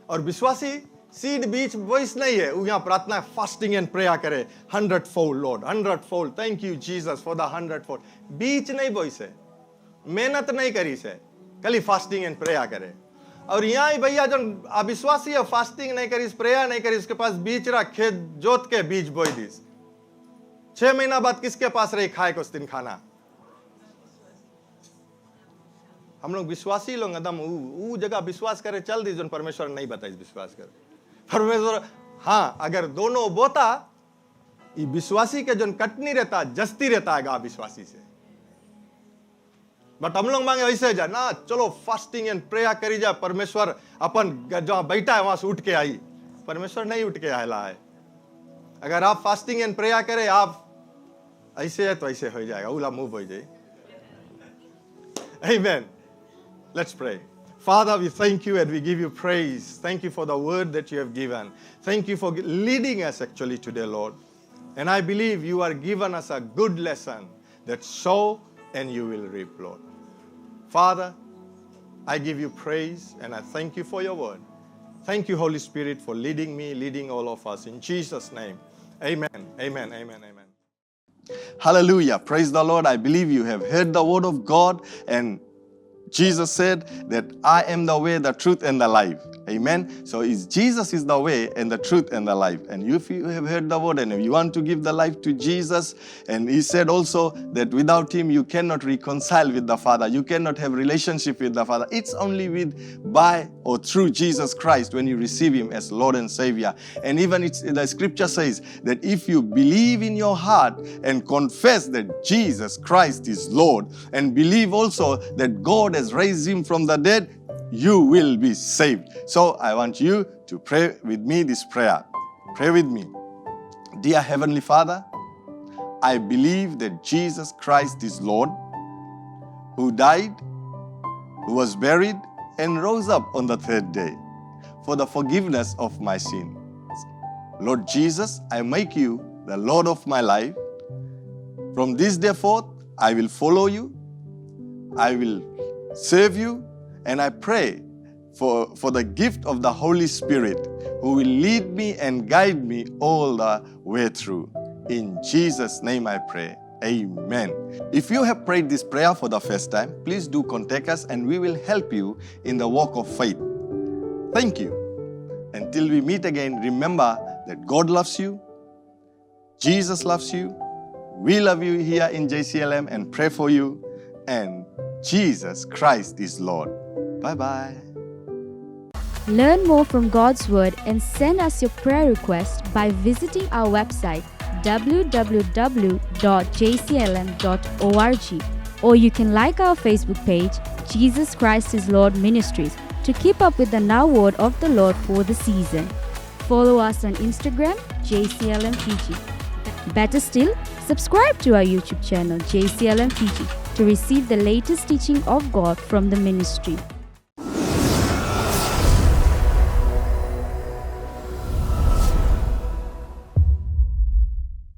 Speaker 1: और विश्वासी सीड बीज वॉइस नहीं है। वो यहां प्रार्थना, फास्टिंग एंड प्रेयर करे, 100-fold Lord, 100-fold, thank you Jesus for the 100-fold। बीज नहीं वॉइस है, मेहनत नहीं करी से, खाली फास्टिंग एंड प्रेयर करे। और यहाँ ही भैया जो अविश्वासी है, फास्टिंग नहीं करी, प्रेयर नहीं करी, उसके पास बीज रहा, खेत जोत के बीज बोई दिस। 6 महीना बाद किसके पास रही खाए को उस दिन खाना? हम लोग विश्वासी लोग एकदम वो जगह विश्वास करे चल दी जो परमेश्वर नहीं बताई विश्वास करे परमेश्वर। हाँ, अगर दोनों बोता, ये विश्वासी के जो कटनी रहता, जस्ती रहता है विश्वासी से। बट हम लोग मांगे ऐसे जा ना, चलो फास्टिंग एंड प्रेयर करी जा, परमेश्वर अपन जहां बैठा है वहां से उठ के आई। परमेश्वर नहीं उठ के आयला है। अगर आप फास्टिंग एंड प्रेयर करें, आप ऐसे है तो ऐसे हो जाएगा, उला मूव हो जाए। Amen. Let's pray. Father, we thank you and we give you praise. Thank you for the word that you have given. Thank you for leading us actually today, Lord. And I believe you are given us a good lesson that sow and you will reap, Lord. Father, I give you praise and I thank you for your word. Thank you, Holy Spirit, for leading me, leading all of us. In Jesus' name, amen, amen, amen, amen. Hallelujah. Praise the Lord. I believe you have heard the word of God, and Jesus said that I am the way, the truth, and the life. Amen. So Jesus is the way and the truth and the life. And if you have heard the word and if you want to give the life to Jesus, and he said also that without him you cannot reconcile with the Father. You cannot have relationship with the Father. It's only by or through Jesus Christ when you receive him as Lord and Savior. And even the scripture says that if you believe in your heart and confess that Jesus Christ is Lord, and believe also that God has raised him from the dead, you will be saved. So I want you to pray with me this prayer. Pray with me. Dear Heavenly Father, I believe that Jesus Christ is Lord, who died, who was buried, and rose up on the 3rd day for the forgiveness of my sin. Lord Jesus, I make you the Lord of my life. From this day forth, I will follow you. I will serve you. And I pray for the gift of the Holy Spirit, who will lead me and guide me all the way through. In Jesus' name I pray. Amen. If you have prayed this prayer for the first time, please do contact us and we will help you in the walk of faith. Thank you. Until we meet again, remember that God loves you, Jesus loves you, we love you here in JCLM and pray for you, and Jesus Christ is Lord. Bye-bye.
Speaker 3: Learn more from God's Word and send us your prayer request by visiting our website www.jclm.org, or you can like our Facebook page, Jesus Christ is Lord Ministries, to keep up with the Now Word of the Lord for the season. Follow us on Instagram, JCLM Fiji. Better still, subscribe to our YouTube channel, JCLM Fiji, to receive the latest teaching of God from the ministry.